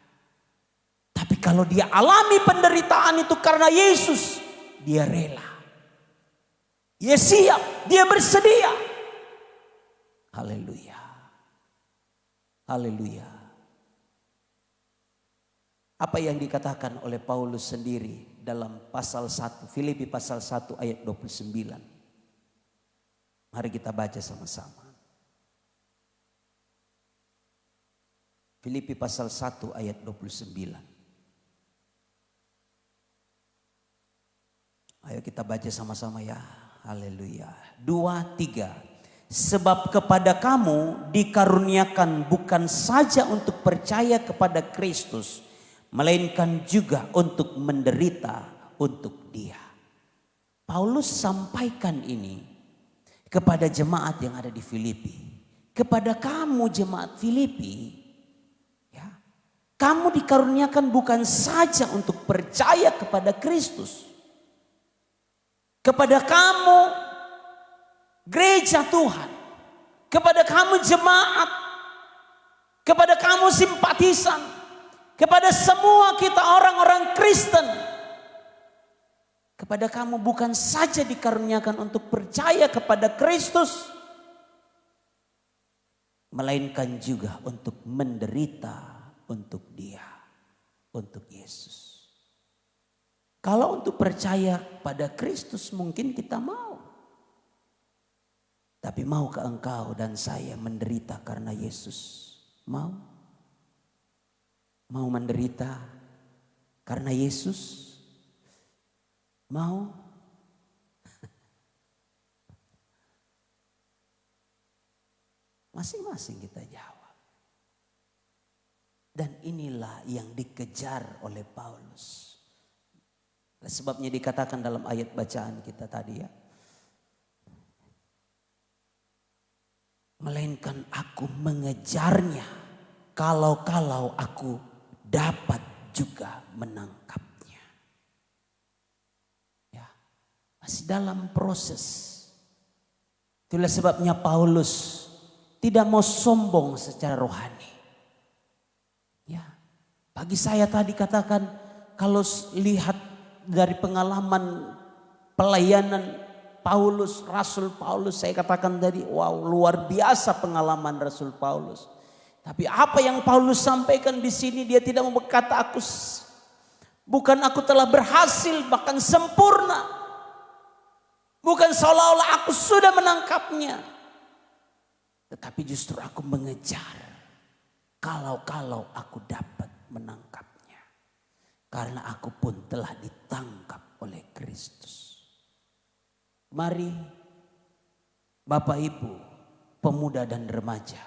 Tapi kalau dia alami penderitaan itu karena Yesus, dia rela. Dia siap, dia bersedia. Haleluya. Haleluya. Apa yang dikatakan oleh Paulus sendiri dalam pasal 1, Filipi pasal 1 ayat 29. Mari kita baca sama-sama. Filipi pasal 1 ayat 29. Ayo kita baca sama-sama ya. Haleluya. 2, 3. Sebab kepada kamu dikaruniakan bukan saja untuk percaya kepada Kristus, melainkan juga untuk menderita untuk Dia. Paulus sampaikan ini kepada jemaat yang ada di Filipi. Kepada kamu jemaat Filipi, ya, kamu dikaruniakan bukan saja untuk percaya kepada Kristus. Kepada kamu gereja Tuhan, kepada kamu jemaat, kepada kamu simpatisan, kepada semua kita orang-orang Kristen, kepada kamu bukan saja dikaruniakan untuk percaya kepada Kristus, melainkan juga untuk menderita untuk Dia, untuk Yesus. Kalau untuk percaya pada Kristus mungkin kita mau. Tapi maukah engkau dan saya menderita karena Yesus? Mau? Mau menderita karena Yesus? Mau? Masing-masing kita jawab. Dan inilah yang dikejar oleh Paulus. Sebabnya dikatakan dalam ayat bacaan kita tadi ya. Melainkan aku mengejarnya kalau aku dapat juga menangkapnya. Ya, masih dalam proses. Itulah sebabnya Paulus tidak mau sombong secara rohani. Ya, bagi saya tadi katakan kalau lihat dari pengalaman pelayanan Paulus, Rasul Paulus, saya katakan tadi, wow, luar biasa pengalaman Rasul Paulus. Tapi apa yang Paulus sampaikan di sini, dia tidak mau berkata bukan aku telah berhasil, bahkan sempurna. Bukan seolah-olah aku sudah menangkapnya. Tetapi justru aku mengejar kalau aku dapat menangkapnya. Karena aku pun telah ditangkap oleh Kristus. Mari Bapak Ibu, pemuda dan remaja,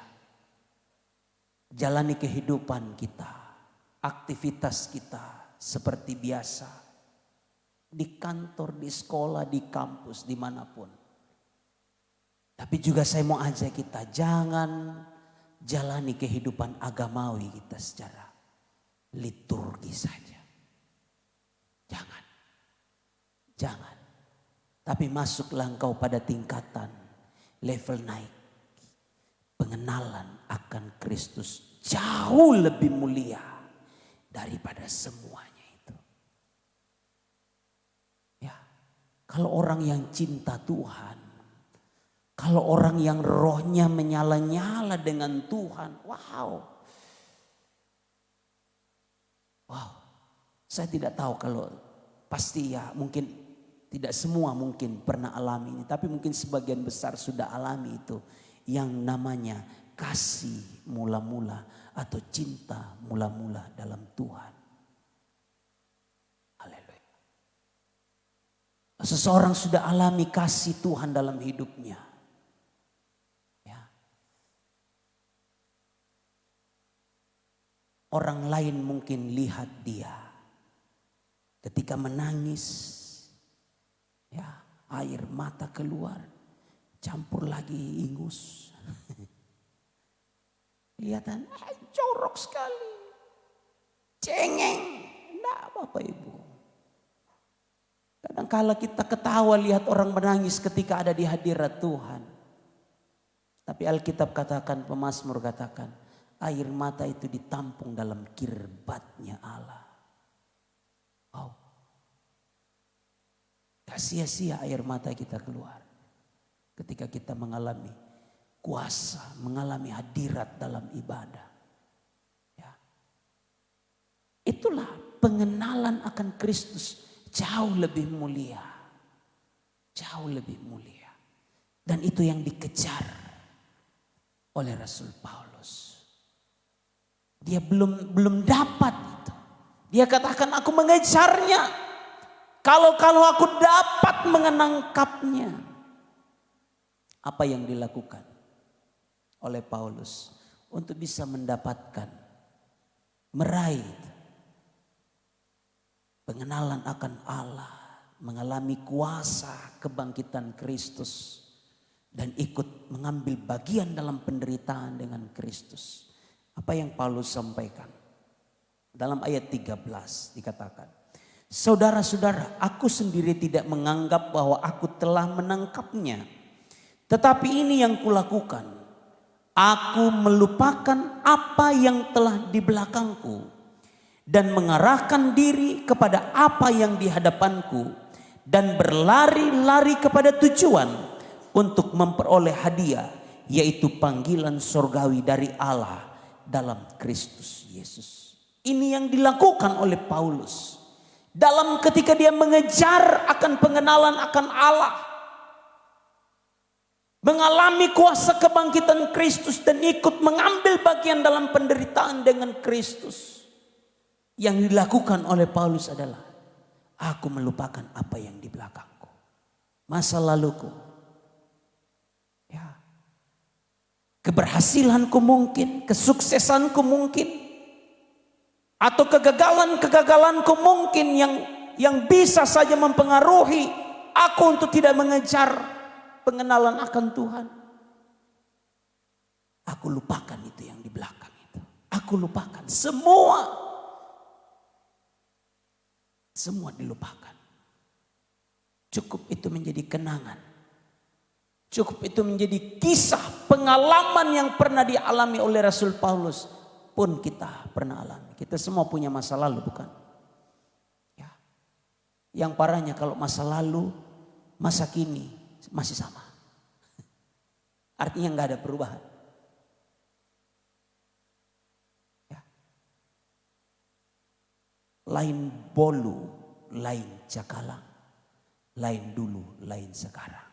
jalani kehidupan kita, aktivitas kita seperti biasa. Di kantor, di sekolah, di kampus, dimanapun. Tapi juga saya mau ajak kita, jangan jalani kehidupan agamawi kita secara liturgi saja. Jangan. Tapi masuklah engkau pada tingkatan level naik. Pengenalan akan Kristus jauh lebih mulia daripada semuanya itu. Ya, kalau orang yang cinta Tuhan, kalau orang yang rohnya menyala-nyala dengan Tuhan, wow. Saya tidak tahu kalau pasti ya mungkin tidak semua mungkin pernah alami ini. Tapi mungkin sebagian besar sudah alami itu. Yang namanya kasih mula-mula atau cinta mula-mula dalam Tuhan. Haleluya. Seseorang sudah alami kasih Tuhan dalam hidupnya. Ya. Orang lain mungkin lihat dia ketika menangis. Ya, air mata keluar, campur lagi ingus. Kelihatan jorok sekali. Cengeng. Enggak Bapak Ibu. Kadang-kala kita ketawa lihat orang menangis ketika ada di hadirat Tuhan. Tapi Alkitab katakan, pemazmur katakan, air mata itu ditampung dalam kirbatnya Allah. Wow. Gak sia-sia air mata kita keluar. Ketika kita mengalami kuasa, mengalami hadirat dalam ibadah. Ya. Itulah pengenalan akan Kristus jauh lebih mulia. Jauh lebih mulia. Dan itu yang dikejar oleh Rasul Paulus. Dia belum dapat itu. Dia katakan aku mengejarnya. Kalau aku dapat menangkapnya. Apa yang dilakukan oleh Paulus untuk bisa mendapatkan, meraih pengenalan akan Allah, mengalami kuasa kebangkitan Kristus dan ikut mengambil bagian dalam penderitaan dengan Kristus. Apa yang Paulus sampaikan? Dalam ayat 13 dikatakan, saudara-saudara, aku sendiri tidak menganggap bahwa aku telah menangkapnya. Tetapi ini yang kulakukan. Aku melupakan apa yang telah di belakangku. Dan mengarahkan diri kepada apa yang di hadapanku. dan berlari-lari kepada tujuan untuk memperoleh hadiah, yaitu panggilan surgawi dari Allah dalam Kristus Yesus. Ini yang dilakukan oleh Paulus dalam ketika dia mengejar akan pengenalan akan Allah, mengalami kuasa kebangkitan Kristus dan ikut mengambil bagian dalam penderitaan dengan Kristus. Yang dilakukan oleh Paulus adalah, aku melupakan apa yang di belakangku, masa laluku, ya, keberhasilanku mungkin, kesuksesanku mungkin, atau kegagalan-kegagalanku mungkin yang bisa saja mempengaruhi aku untuk tidak mengejar pengenalan akan Tuhan. Aku lupakan itu yang di belakang itu. Aku lupakan semua dilupakan. Cukup itu menjadi kenangan. Cukup itu menjadi kisah pengalaman yang pernah dialami oleh Rasul Paulus. Pun kita pernah alami. Kita semua punya masa lalu, bukan? Ya. Yang parahnya kalau masa lalu, masa kini masih sama. Artinya nggak ada perubahan. Ya. Lain bolu, lain cakalang. Lain dulu, lain sekarang.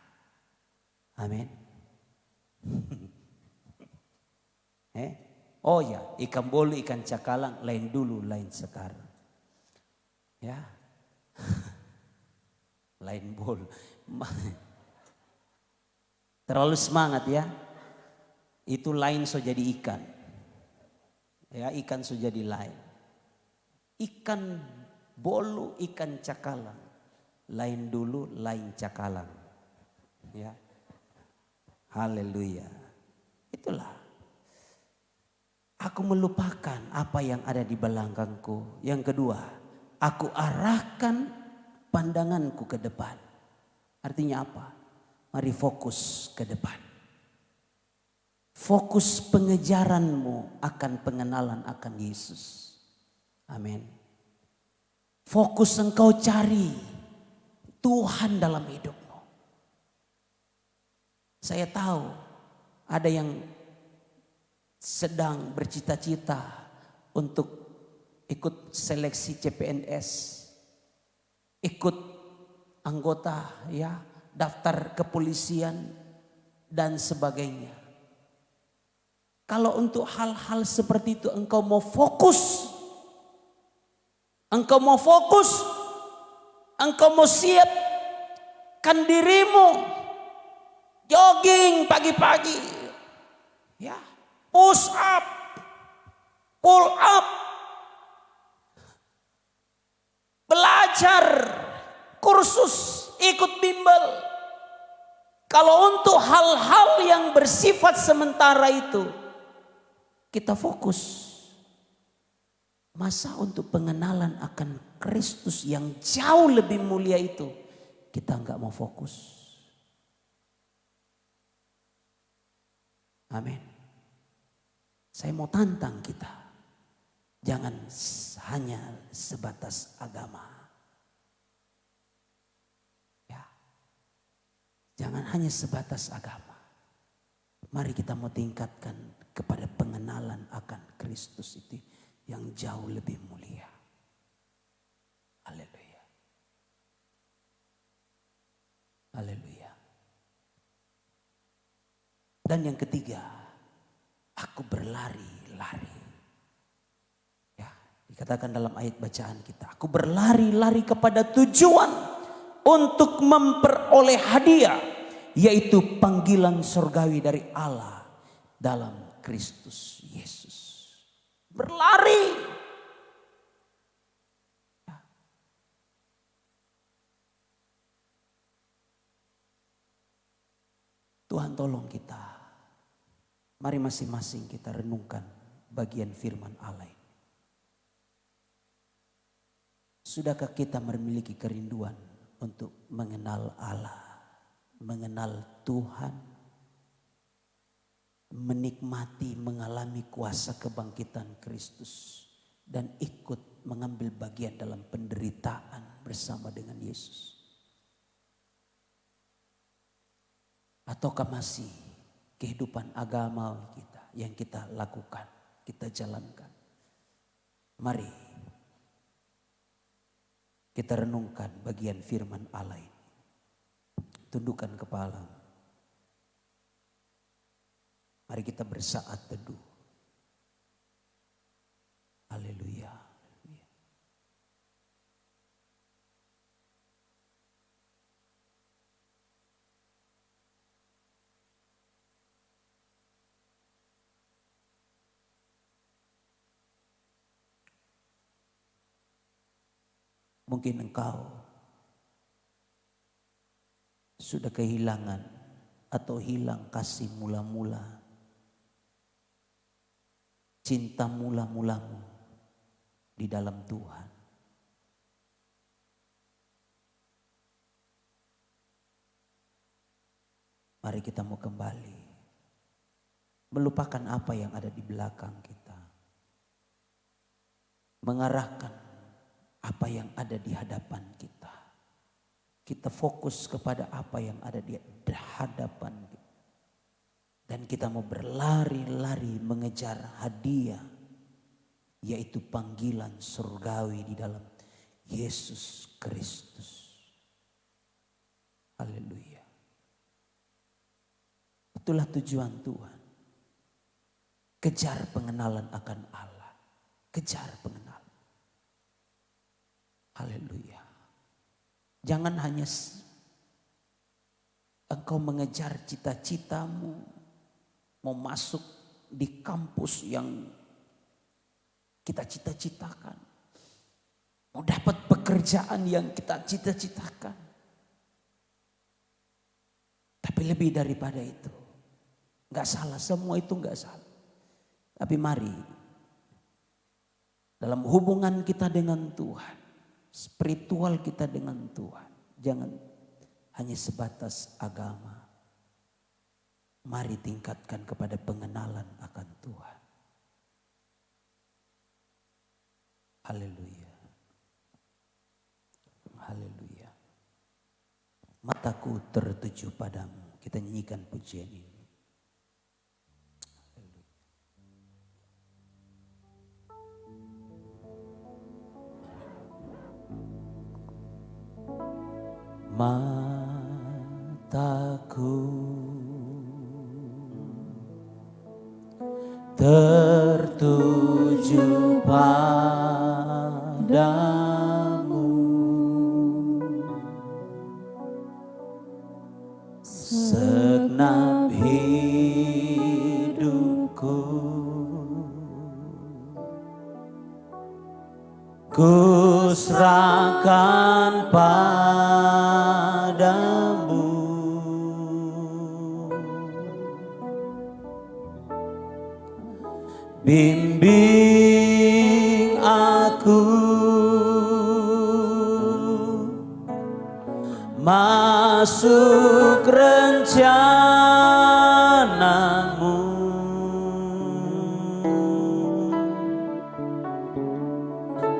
Amin. Oh ya, ikan bolu, ikan cakalang, lain dulu, lain sekarang. Ya. Lain bolu. Terlalu semangat ya. Itu lain so jadi ikan. Ya, ikan so jadi lain. Ikan bolu, ikan cakalang. Lain dulu, lain cakalang. Ya. Haleluya. Itulah. Aku melupakan apa yang ada di belakangku. Yang kedua, aku arahkan pandanganku ke depan. Artinya apa? Mari fokus ke depan. Fokus pengejaranmu akan pengenalan akan Yesus. Amin. Fokus engkau cari Tuhan dalam hidupmu. Saya tahu ada yang sedang bercita-cita untuk ikut seleksi CPNS, ikut anggota ya, daftar kepolisian dan sebagainya. Kalau untuk hal-hal seperti itu engkau mau fokus, engkau mau siapkan dirimu jogging pagi-pagi, ya, push up, pull up, belajar, kursus, ikut bimbel. Kalau untuk hal-hal yang bersifat sementara itu kita fokus. Masa untuk pengenalan akan Kristus yang jauh lebih mulia itu kita enggak mau fokus. Amin. Saya mau tantang kita. Jangan hanya sebatas agama. Ya. Jangan hanya sebatas agama. Mari kita mau tingkatkan kepada pengenalan akan Kristus itu yang jauh lebih mulia. Haleluya. Haleluya. Dan yang ketiga, aku berlari-lari. Ya, dikatakan dalam ayat bacaan kita, aku berlari-lari kepada tujuan untuk memperoleh hadiah, yaitu panggilan surgawi dari Allah dalam Kristus Yesus. Berlari. Ya. Tuhan tolong kita. Mari masing-masing kita renungkan bagian firman Allah ini. Sudahkah kita memiliki kerinduan untuk mengenal Allah, mengenal Tuhan, menikmati, mengalami kuasa kebangkitan Kristus dan ikut mengambil bagian dalam penderitaan bersama dengan Yesus? Ataukah masih kehidupan agama kita yang kita lakukan, kita jalankan? Mari kita renungkan bagian firman Allah ini. Tundukkan kepala. Mari kita bersaat teduh. Haleluya. Mungkin engkau sudah kehilangan atau hilang kasih mula-mula, cinta mula-mulamu di dalam Tuhan. Mari kita mau kembali, melupakan apa yang ada di belakang kita, mengarahkan apa yang ada di hadapan kita. Kita fokus kepada apa yang ada di hadapan kita. Dan kita mau berlari-lari mengejar hadiah, yaitu panggilan surgawi di dalam Yesus Kristus. Haleluya. Itulah tujuan Tuhan. Kejar pengenalan akan Allah. Kejar pengenalan. Haleluya. Jangan hanya engkau mengejar cita-citamu, mau masuk di kampus yang kita cita-citakan, mau dapat pekerjaan yang kita cita-citakan. Tapi lebih daripada itu, gak salah, semua itu gak salah. Tapi mari dalam hubungan kita dengan Tuhan, spiritual kita dengan Tuhan, jangan hanya sebatas agama. Mari tingkatkan kepada pengenalan akan Tuhan. Haleluya. Haleluya. Mataku tertuju padamu. Kita nyanyikan pujian ini. Mataku tertuju padamu, segenap hidupku ku serahkan padamu. Bimbing aku masuk rencanamu,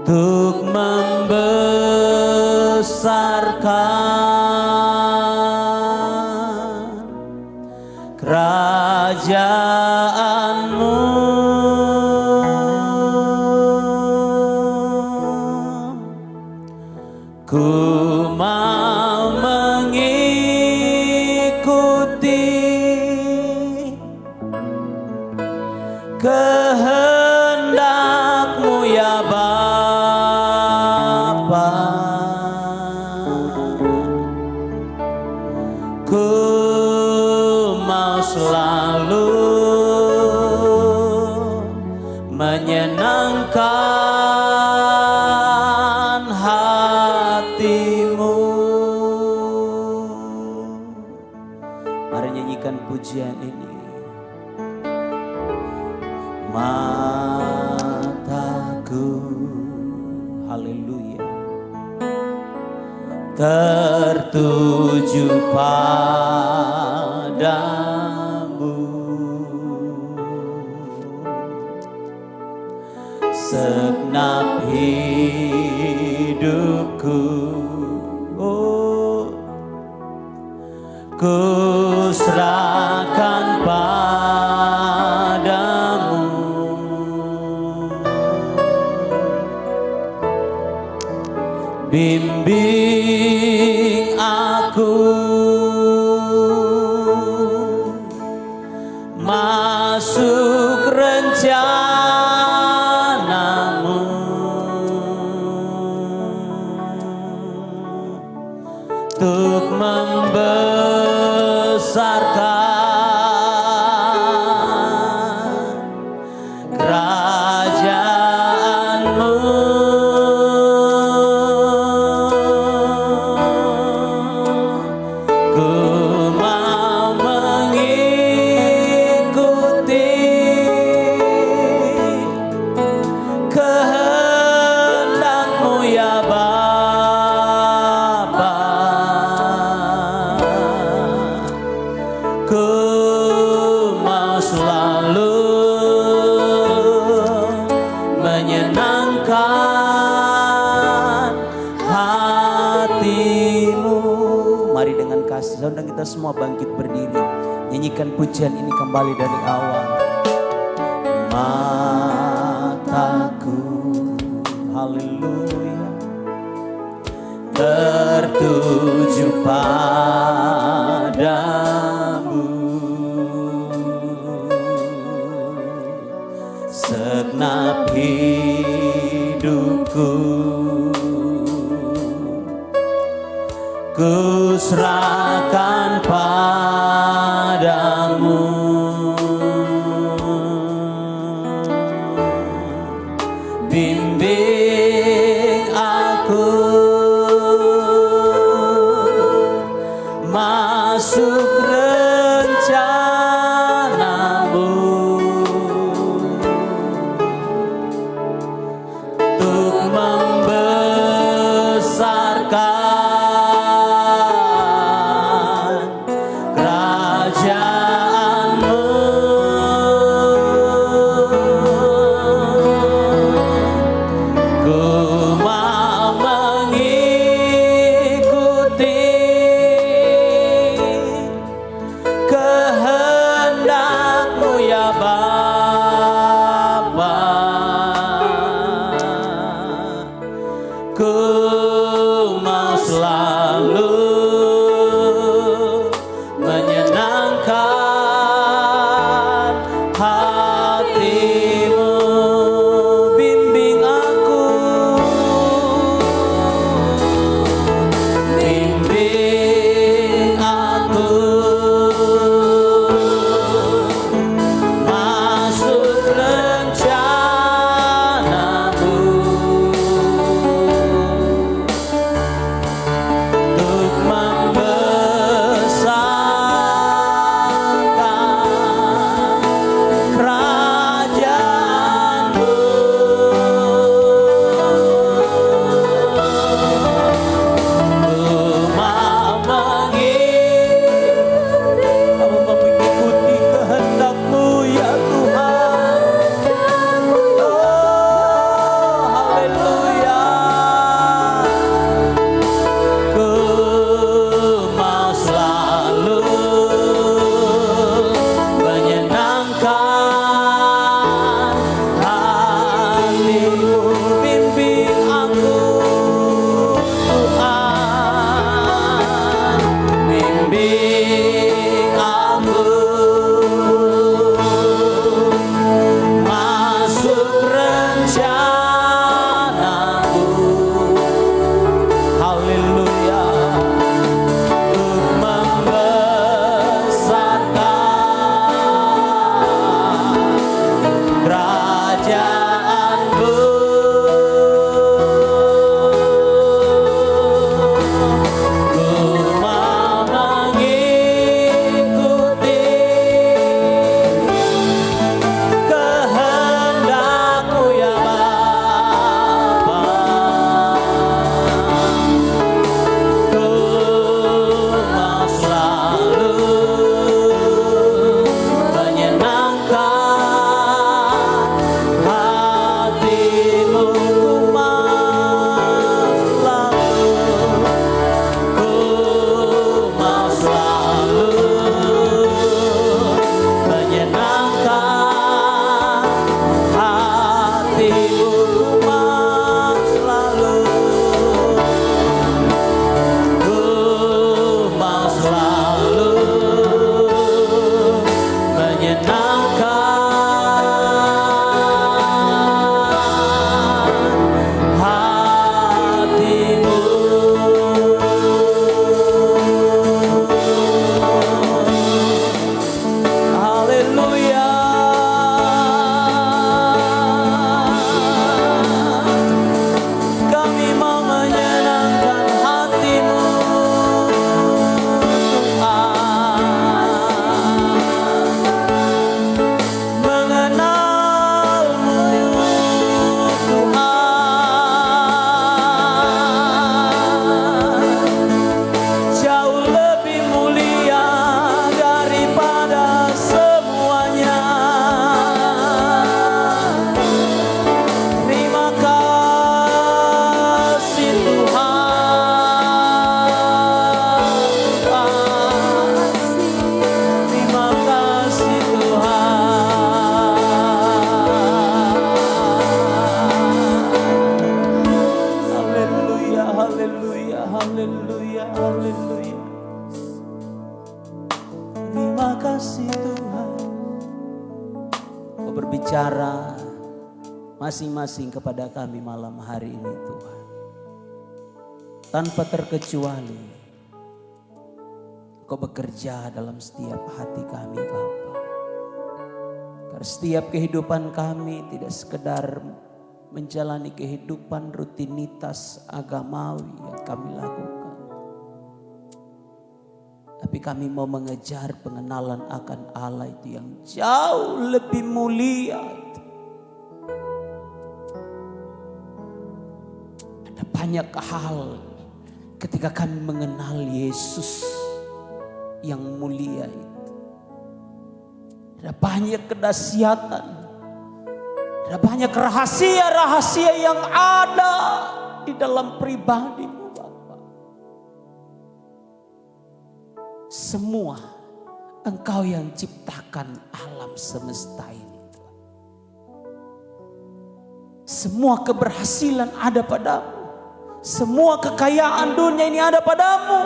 untuk membesarkan kerajaanmu. Ku mau mengikuti kehendak-Mu ya Bapa. Ku mau selalu menyenangkan hati-Mu. Mari nyanyikan pujian ini. Mataku, haleluya, tertuju padamu, segenap hidupku, oh, ku serahkan padamu. Bimbing aku masuk rencanamu, untuk membesarkan kerajaanmu. Ku mau mengikuti kehendak-Mu ya Bapa. Ku mau selalu menyenangkan hati-Mu. Mari dengan kasih saudara kita semua bangkit berdiri, nyanyikan pujian ini kembali dari awal. Mataku, haleluya, tertuju padamu, segenap hidupku ku serahkan padamu. Bimbing aku masuk rencana-Mu, untuk membesarkan kerajaan-Mu. Ku mau mengikuti kasih Tuhan. Kau berbicara masing-masing kepada kami malam hari ini Tuhan. Tanpa terkecuali Kau bekerja dalam setiap hati kami Bapa. Karena setiap kehidupan kami tidak sekedar menjalani kehidupan rutinitas agamawi yang kami lakukan. Tapi kami mau mengejar pengenalan akan Allah itu yang jauh lebih mulia. Ada banyak hal ketika kami mengenal Yesus yang mulia itu. Ada banyak kedahsyatan. Ada banyak rahasia-rahasia yang ada di dalam pribadimu Bapa. Semua Engkau yang ciptakan alam semesta ini. Semua keberhasilan ada padamu. Semua kekayaan dunia ini ada padamu.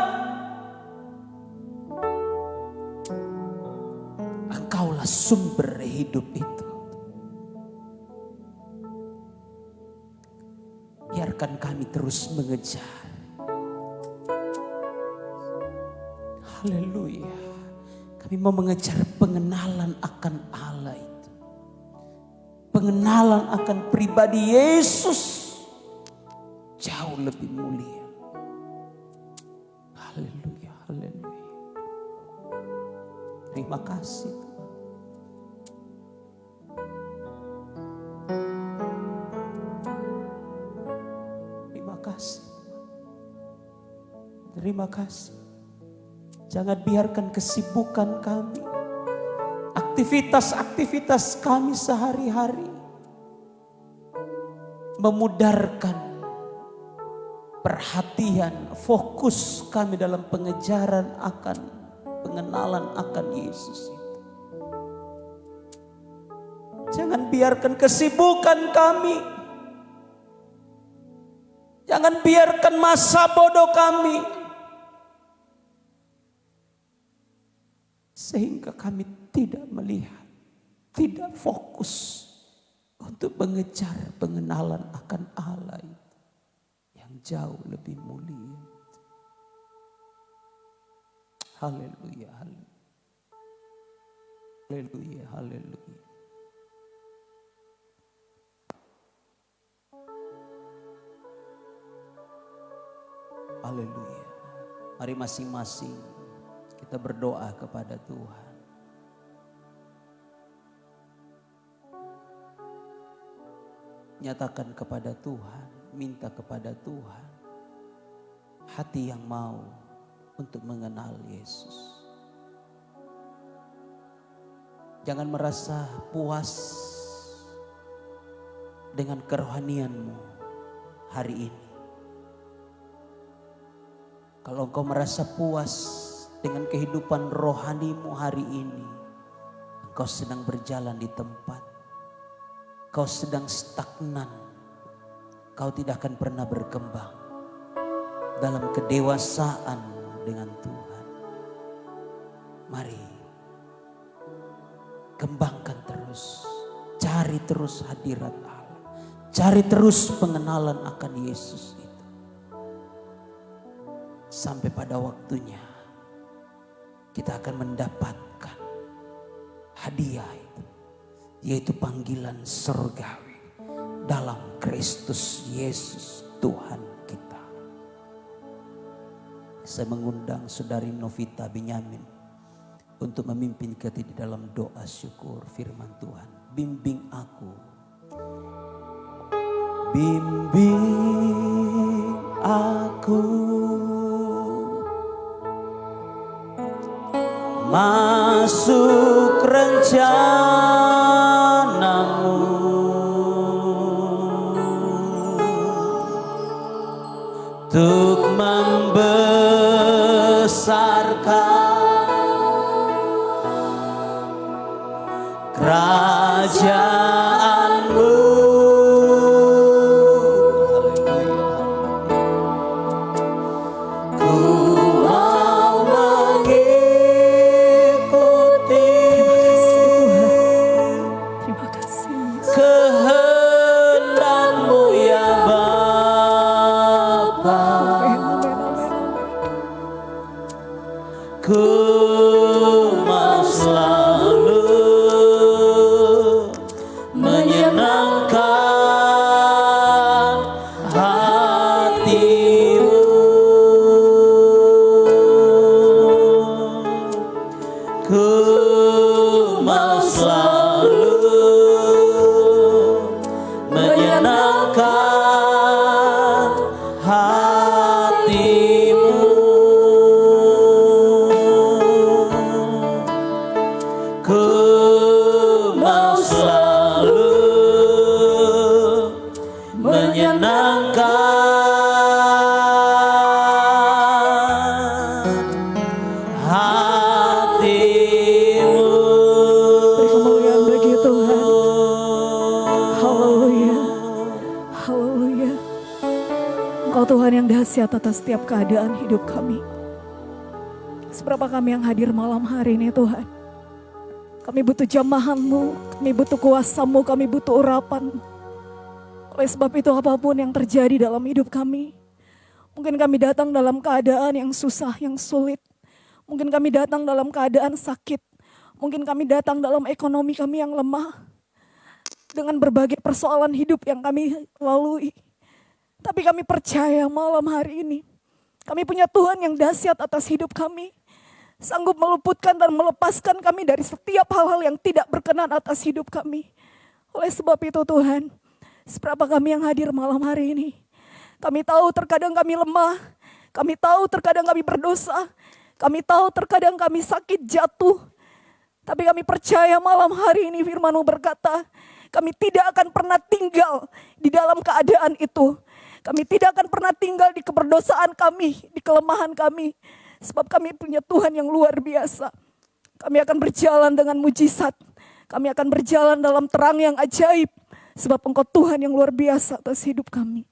Engkaulah sumber hidup itu. Biarkan kami terus mengejar. Haleluya. Kami mau mengejar pengenalan akan Allah itu. Pengenalan akan pribadi Yesus. Jauh lebih mulia. Haleluya, haleluya. Terima kasih. Terima kasih. Terima kasih. Jangan biarkan kesibukan kami, aktivitas-aktivitas kami sehari-hari memudarkan perhatian, fokus kami dalam pengejaran akan pengenalan akan Yesus itu. Jangan biarkan kesibukan kami, jangan biarkan masa bodoh kami, sehingga kami tidak melihat, tidak fokus untuk mengejar pengenalan akan Allah itu yang jauh lebih mulia. Haleluya, haleluya, haleluya. Haleluya. Mari masing-masing kita berdoa kepada Tuhan. Nyatakan kepada Tuhan, minta kepada Tuhan hati yang mau untuk mengenal Yesus. Jangan merasa puas dengan kerohanianmu hari ini. Kalau engkau merasa puas dengan kehidupan rohanimu hari ini, engkau sedang berjalan di tempat, kau sedang stagnan, kau tidak akan pernah berkembang dalam kedewasaan dengan Tuhan. Mari kembangkan terus, cari terus hadirat Allah, cari terus pengenalan akan Yesus itu, sampai pada waktunya kita akan mendapatkan hadiah itu, yaitu panggilan surgawi dalam Kristus Yesus Tuhan kita. Saya mengundang Saudari Novita Benyamin untuk memimpin kita di dalam doa syukur firman Tuhan. Bimbing aku, bimbing aku masuk rencanamu, untuk membesarkan kerajaanmu. Ku mau mengikuti ku mau selalu menyenangkan hatimu. Ku mau selalu menyenangkan hatimu. Beri kemuliaan bagi Tuhan. Haleluya. Haleluya. Engkau Tuhan yang dahsyat atas setiap keadaan hidup kami. Seberapa kami yang hadir malam hari ini Tuhan. Kami butuh jamahan-Mu, kami butuh kuasa-Mu, kami butuh urapan. Oleh sebab itu apapun yang terjadi dalam hidup kami. Mungkin kami datang dalam keadaan yang susah, yang sulit. Mungkin kami datang dalam keadaan sakit. Mungkin kami datang dalam ekonomi kami yang lemah. Dengan berbagai persoalan hidup yang kami lalui. Tapi kami percaya malam hari ini. Kami punya Tuhan yang dahsyat atas hidup kami. Sanggup meluputkan dan melepaskan kami dari setiap hal-hal yang tidak berkenan atas hidup kami. Oleh sebab itu Tuhan, seberapa kami yang hadir malam hari ini. Kami tahu terkadang kami lemah. Kami tahu terkadang kami berdosa. Kami tahu terkadang kami sakit jatuh. Tapi kami percaya malam hari ini firman-Mu berkata, kami tidak akan pernah tinggal di dalam keadaan itu. Kami tidak akan pernah tinggal di keberdosaan kami, di kelemahan kami. Sebab kami punya Tuhan yang luar biasa. Kami akan berjalan dengan mujizat. Kami akan berjalan dalam terang yang ajaib. Sebab Engkau Tuhan yang luar biasa atas hidup kami.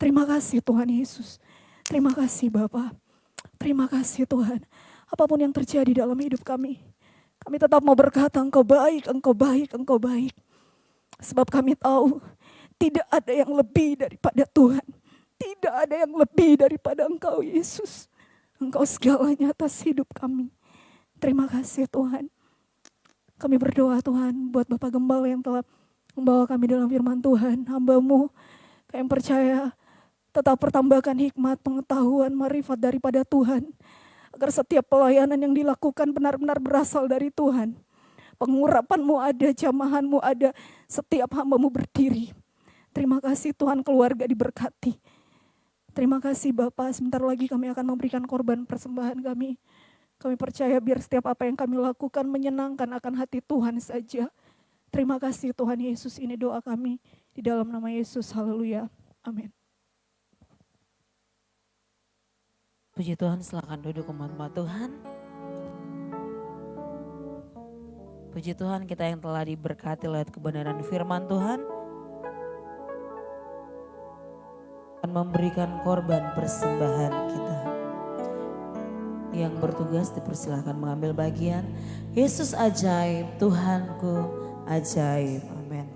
Terima kasih Tuhan Yesus. Terima kasih Bapa. Terima kasih Tuhan. Apapun yang terjadi dalam hidup kami. Kami tetap mau berkata Engkau baik, Engkau baik, Engkau baik. Sebab kami tahu tidak ada yang lebih daripada Tuhan. Tidak ada yang lebih daripada Engkau Yesus. Engkau segalanya atas hidup kami. Terima kasih Tuhan. Kami berdoa Tuhan buat Bapak Gembala yang telah membawa kami dalam firman Tuhan. Hamba-Mu yang percaya tetap pertambahkan hikmat, pengetahuan, marifat daripada Tuhan. Agar setiap pelayanan yang dilakukan benar-benar berasal dari Tuhan. Pengurapan-Mu ada, jamahan-Mu ada, setiap hamba-Mu berdiri. Terima kasih Tuhan, keluarga diberkati. Terima kasih Bapak, sebentar lagi kami akan memberikan korban persembahan kami. Kami percaya biar setiap apa yang kami lakukan menyenangkan akan hati Tuhan saja. Terima kasih Tuhan Yesus, ini doa kami di dalam nama Yesus, haleluya, amin. Puji Tuhan, silakan duduk umat-umat Tuhan. Puji Tuhan, kita yang telah diberkati lewat kebenaran firman Tuhan. Memberikan korban persembahan kita. Yang bertugas dipersilahkan mengambil bagian. Yesus ajaib, Tuhanku ajaib. Amin.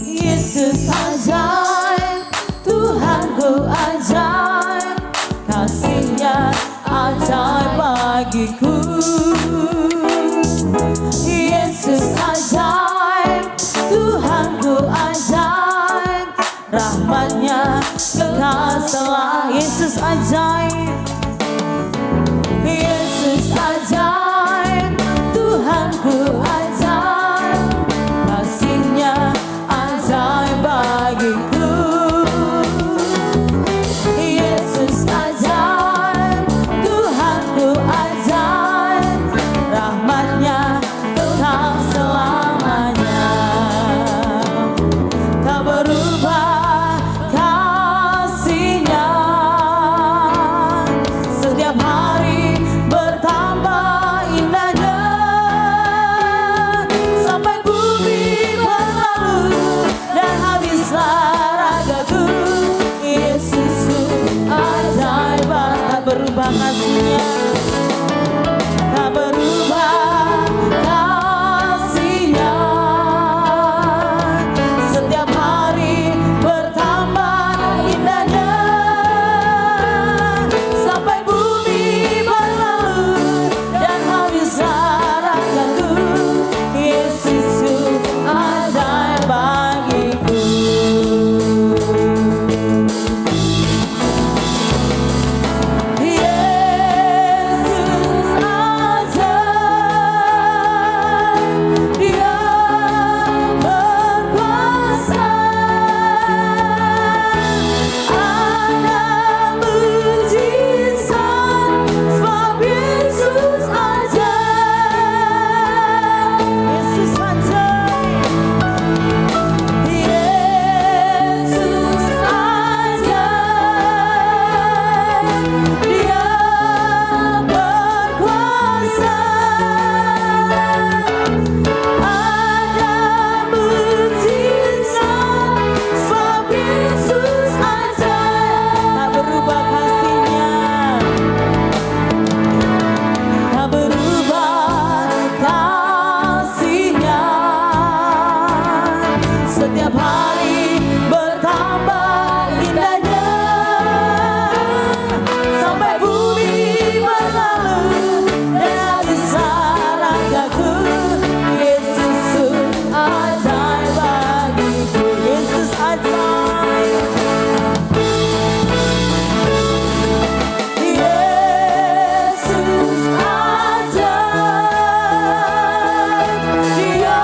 Yesus ajaib, Tuhanku ajaib, kasih-Nya ajaib bagiku. Yesus ajaib, Tuhanku ajaib, rahmat-Nya kekal selamanya. Yesus ajaib, Yesus ajaib, Tuhanku ajaib, kasih-Nya ajaib bagi setiap hari bertambah indahnya. Sampai bumi berlalu dengan besar ragaku, Yesus ajaib bagiku, Yesus ajaib. Yesus ajaib, Dia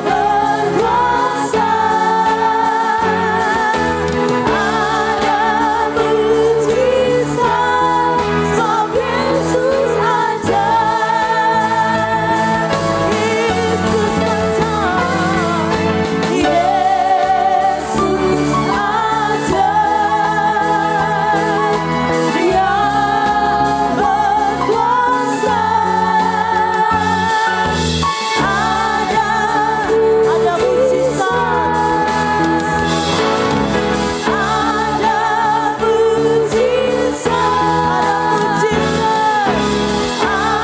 berkuasa. Ada mujizat, sebab Yesus ajaib. Yesus ajaib, Yesus ajaib, Dia berkuasa. Ada mujizat, ada mujizat,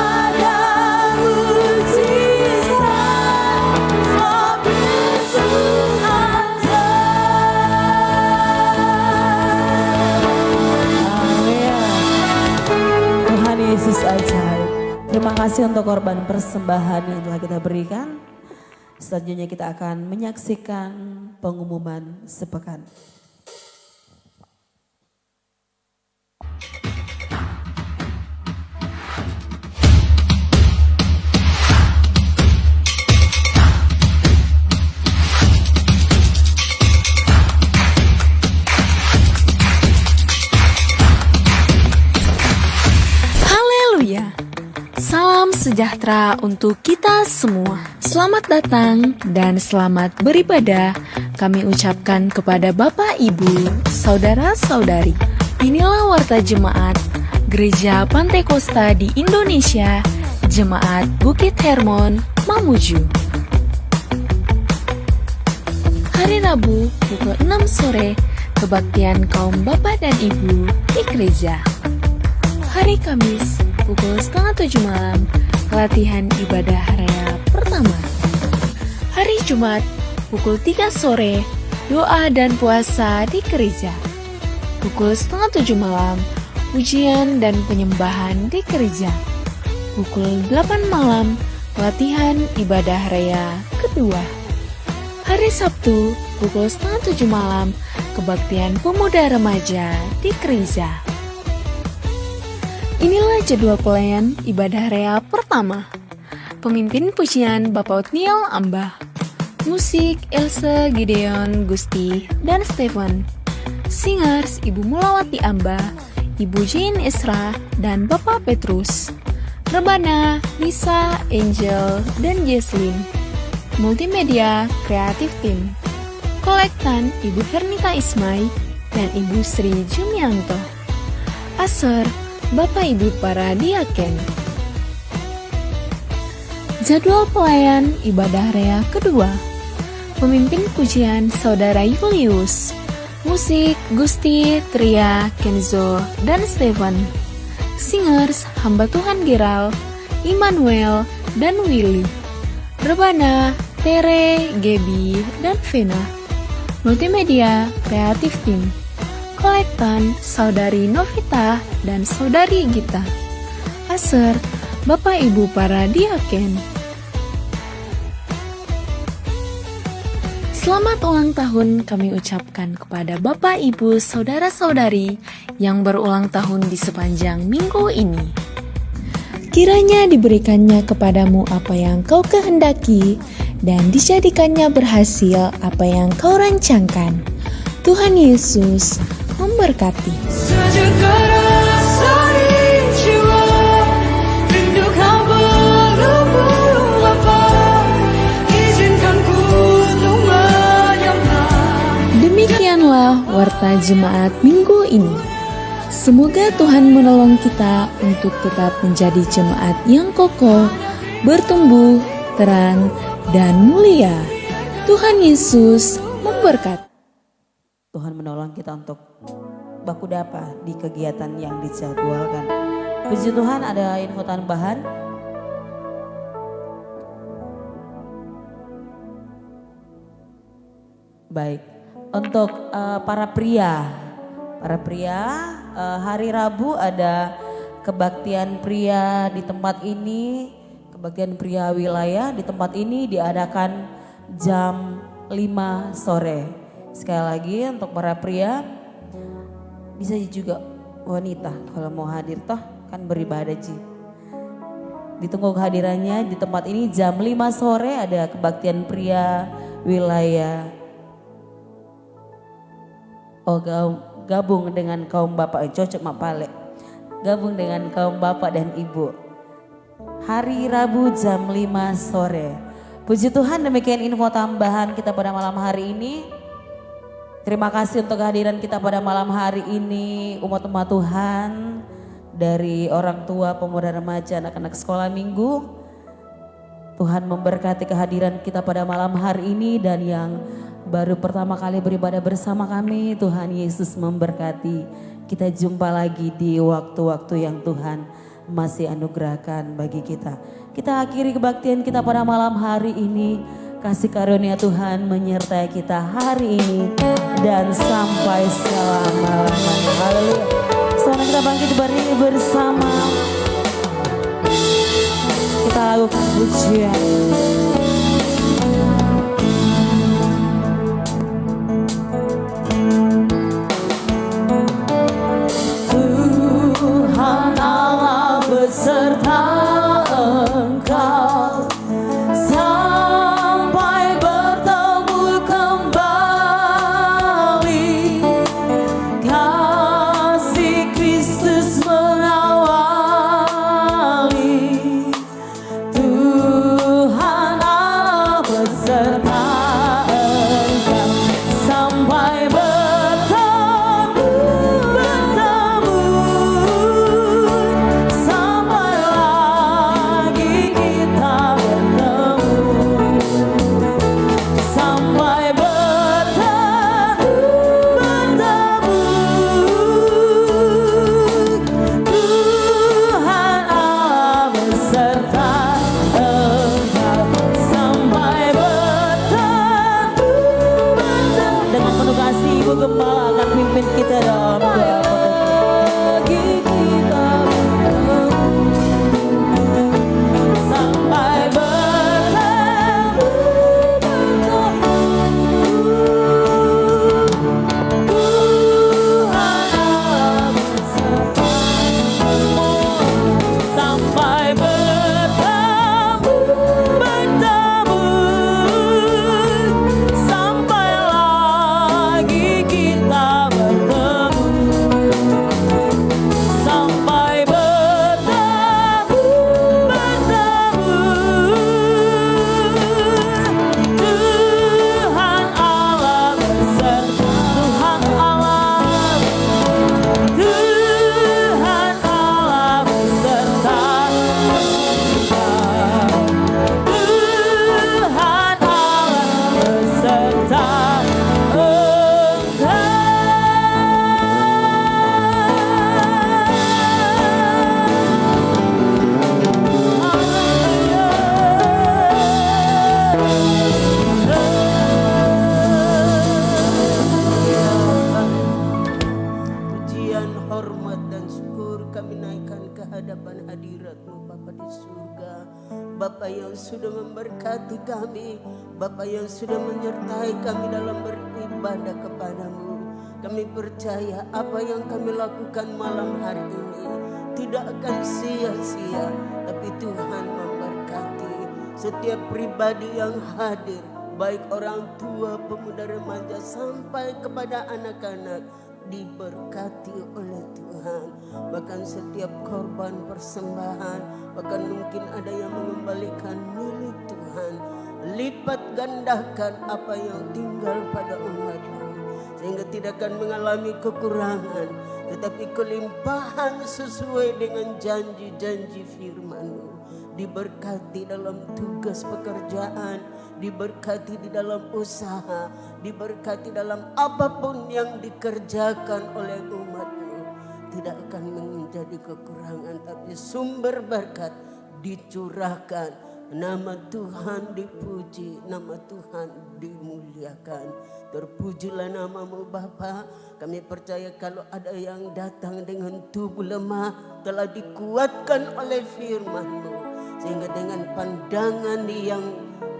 ada mujizat, sebab Yesus ajaib. Tuhan Yesus ajaib. Terima kasih untuk korban persembahan yang telah kita berikan. Selanjutnya kita akan menyaksikan pengumuman sepekan. Haleluya. Salam sejahtera untuk kita semua. Selamat datang dan selamat beribadah kami ucapkan kepada Bapak, Ibu, Saudara-saudari. Inilah warta jemaat Gereja Pantai Kosta di Indonesia, Jemaat Bukit Hermon, Mamuju. Hari Rabu pukul 6 sore, kebaktian kaum Bapak dan Ibu di gereja. Hari Kamis pukul 6:30 malam, pelatihan ibadah raya pertama. Hari Jumat pukul 3 sore, doa dan puasa di gereja. Pukul 6:30 malam, ujian dan penyembahan di gereja. Pukul 8 malam, pelatihan ibadah raya kedua. Hari Sabtu pukul 6:30 malam, kebaktian pemuda remaja di gereja. Inilah jadwal pelayan ibadah raya pertama. Pemimpin pujian Bapak Otniel Ambah. Musik Else Gideon Gusti dan Stephen. Singers Ibu Mulawati Ambah, Ibu Jane Esra, dan Bapak Petrus. Rebana Lisa, Angel, dan Jesslyn. Multimedia Kreatif Tim. Kolektan Ibu Hernita Ismay dan Ibu Sri Jumianto. Aser Bapak Ibu para diaken. Jadwal pelayan ibadah raya kedua. Pemimpin pujian Saudara Julius. Musik Gusti, Tria, Kenzo, dan Stephen. Singers Hamba Tuhan Geral, Immanuel, dan Willy. Rebana, Tere, Gebi, dan Vena. Multimedia Kreatif Tim. Kolektan Saudari Novita dan Saudari Gita. Aser Bapak Ibu para diaken. Selamat ulang tahun kami ucapkan kepada Bapak Ibu Saudara-saudari yang berulang tahun di sepanjang minggu ini. Kiranya diberikannya kepadamu apa yang kau kehendaki dan dijadikannya berhasil apa yang kau rancangkan. Tuhan Yesus memberkati. Sejuta rasa di jiwa, rindu kau belum apa, izinkan ku untuk menyembah. Demikianlah warta jemaat minggu ini. Semoga Tuhan menolong kita untuk tetap menjadi jemaat yang kokoh, bertumbuh, terang, dan mulia. Tuhan Yesus memberkati. Tuhan menolong kita untuk baku dapa di kegiatan yang dijadwalkan. Puji Tuhan, ada info tambahan. Baik, untuk para pria, hari Rabu ada kebaktian pria di tempat ini, kebaktian pria wilayah di tempat ini diadakan jam 5 sore. Sekali lagi untuk para pria, bisa juga wanita kalau mau hadir toh kan beribadah Ji. Ditunggu kehadirannya di tempat ini jam 5 sore ada kebaktian pria wilayah. Oh gabung dengan kaum bapak, cocok mak pale. Gabung dengan kaum bapak dan ibu. Hari Rabu jam 5 sore. Puji Tuhan, demikian info tambahan kita pada malam hari ini. Terima kasih untuk kehadiran kita pada malam hari ini, umat-umat Tuhan, dari orang tua, pemuda remaja, anak-anak sekolah minggu. Tuhan memberkati kehadiran kita pada malam hari ini, dan yang baru pertama kali beribadah bersama kami, Tuhan Yesus memberkati. Kita jumpa lagi di waktu-waktu yang Tuhan masih anugerahkan bagi kita. Kita akhiri kebaktian kita pada malam hari ini. Kasih karunia Tuhan menyertai kita hari ini dan sampai selama-lamanya. Haleluya. Sekarang kita bangkit berdiri bersama. Kita lakukan pujian. Tuhan Allah beserta Engkau sampai bertemu kembali. Kasih Kristus mengawali. Tuhan Allah beserta Engkau sampai bertemu, sampai lagi kita bertemu, sampai bertemu. Tuhan Allah beserta Engkau sampai bertemu. Dengan penuh kasih Ibu Gembala akan pimpin kita dalam doa. Lagi kita bertemu, sampai bertemu. Tuhan Allah beserta sampai bertemu, sampai lagi kita bertemu, sampai bertemu. Tuhan Allah beserta, Tuhan Allah, Tuhan Allah beserta Engkau. Tuhan Allah beserta Pujian, hormat dan syukur kami naikkan ke hadapan hadirat-Mu Bapa di surga. Bapa yang sudah memberkati kami, Bapa yang sudah menyertai kami dalam beribadah kepadamu. Kami percaya apa yang kami lakukan malam hari ini tidak akan sia-sia, tapi Tuhan memberkati setiap pribadi yang hadir, baik orang tua, pemuda, remaja, sampai kepada anak-anak, diberkati oleh Tuhan. Bahkan setiap korban persembahan, bahkan mungkin ada yang mengembalikan milik Tuhan, lipat gandakan apa yang tinggal pada umat-Mu, sehingga tidak akan mengalami kekurangan, tetapi kelimpahan sesuai dengan janji-janji firman-Mu. Diberkati dalam tugas pekerjaan, diberkati di dalam usaha, diberkati dalam apapun yang dikerjakan oleh umat-Mu. Tidak akan menjadi kekurangan, tapi sumber berkat dicurahkan Nama Tuhan dipuji, nama Tuhan dimuliakan. Terpujilah namamu Bapa. Kami percaya kalau ada yang datang dengan tubuh lemah telah dikuatkan oleh firman-Mu. Sehingga dengan pandangan yang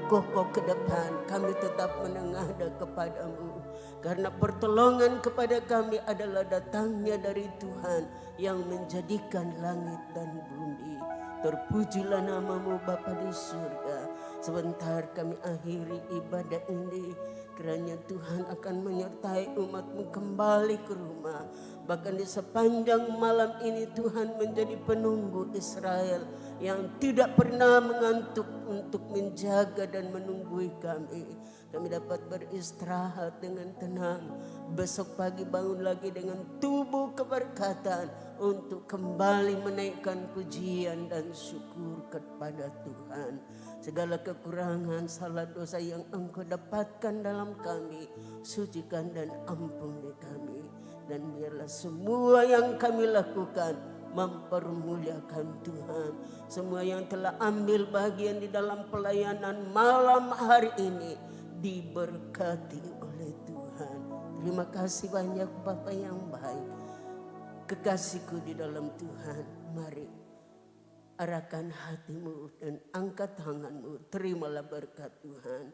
kokoh ke depan kami tetap menengadah kepadamu. Karena pertolongan kepada kami adalah datangnya dari Tuhan yang menjadikan langit dan bumi. Terpujilah namamu Bapa di surga. Sebentar kami akhiri ibadah ini. Kiranya Tuhan akan menyertai umat-Mu kembali ke rumah. Bahkan di sepanjang malam ini Tuhan menjadi penunggu Israel yang tidak pernah mengantuk untuk menjaga dan menunggui kami. Kami dapat beristirahat dengan tenang. Besok pagi bangun lagi dengan tubuh keberkatan untuk kembali menaikkan pujian dan syukur kepada Tuhan. Segala kekurangan, salah dosa yang Engkau dapatkan dalam kami, sucikan dan ampuni kami. Dan biarlah semua yang kami lakukan mempermuliakan Tuhan. Semua yang telah ambil bagian di dalam pelayanan malam hari ini diberkati oleh Tuhan. Terima kasih banyak Bapa yang baik. Kekasihku di dalam Tuhan, mari arahkan hatimu dan angkat tanganmu. Terimalah berkat Tuhan.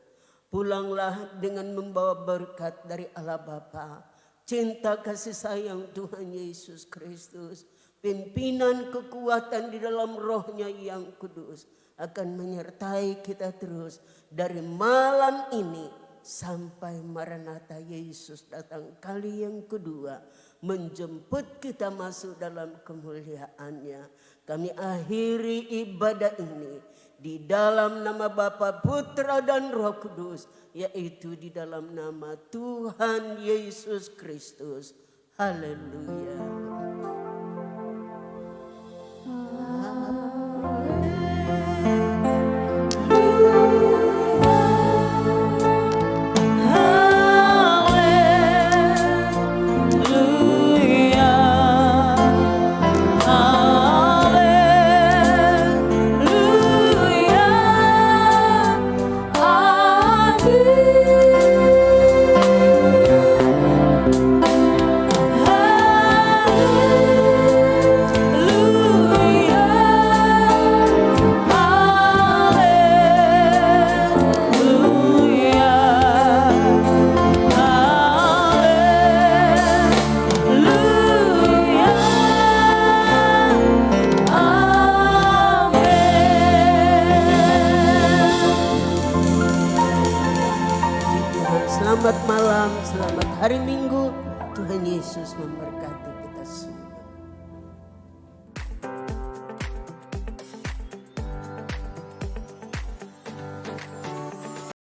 Pulanglah dengan membawa berkat dari Allah Bapa, cinta kasih sayang Tuhan Yesus Kristus, pimpinan kekuatan di dalam rohnya yang kudus akan menyertai kita terus dari malam ini sampai Maranatha Yesus datang kali yang kedua menjemput kita masuk dalam kemuliaannya. Kami akhiri ibadah ini di dalam nama Bapa, Putra dan Roh Kudus, yaitu di dalam nama Tuhan Yesus Kristus. Haleluya. Selamat malam, selamat hari Minggu. Tuhan Yesus memberkati.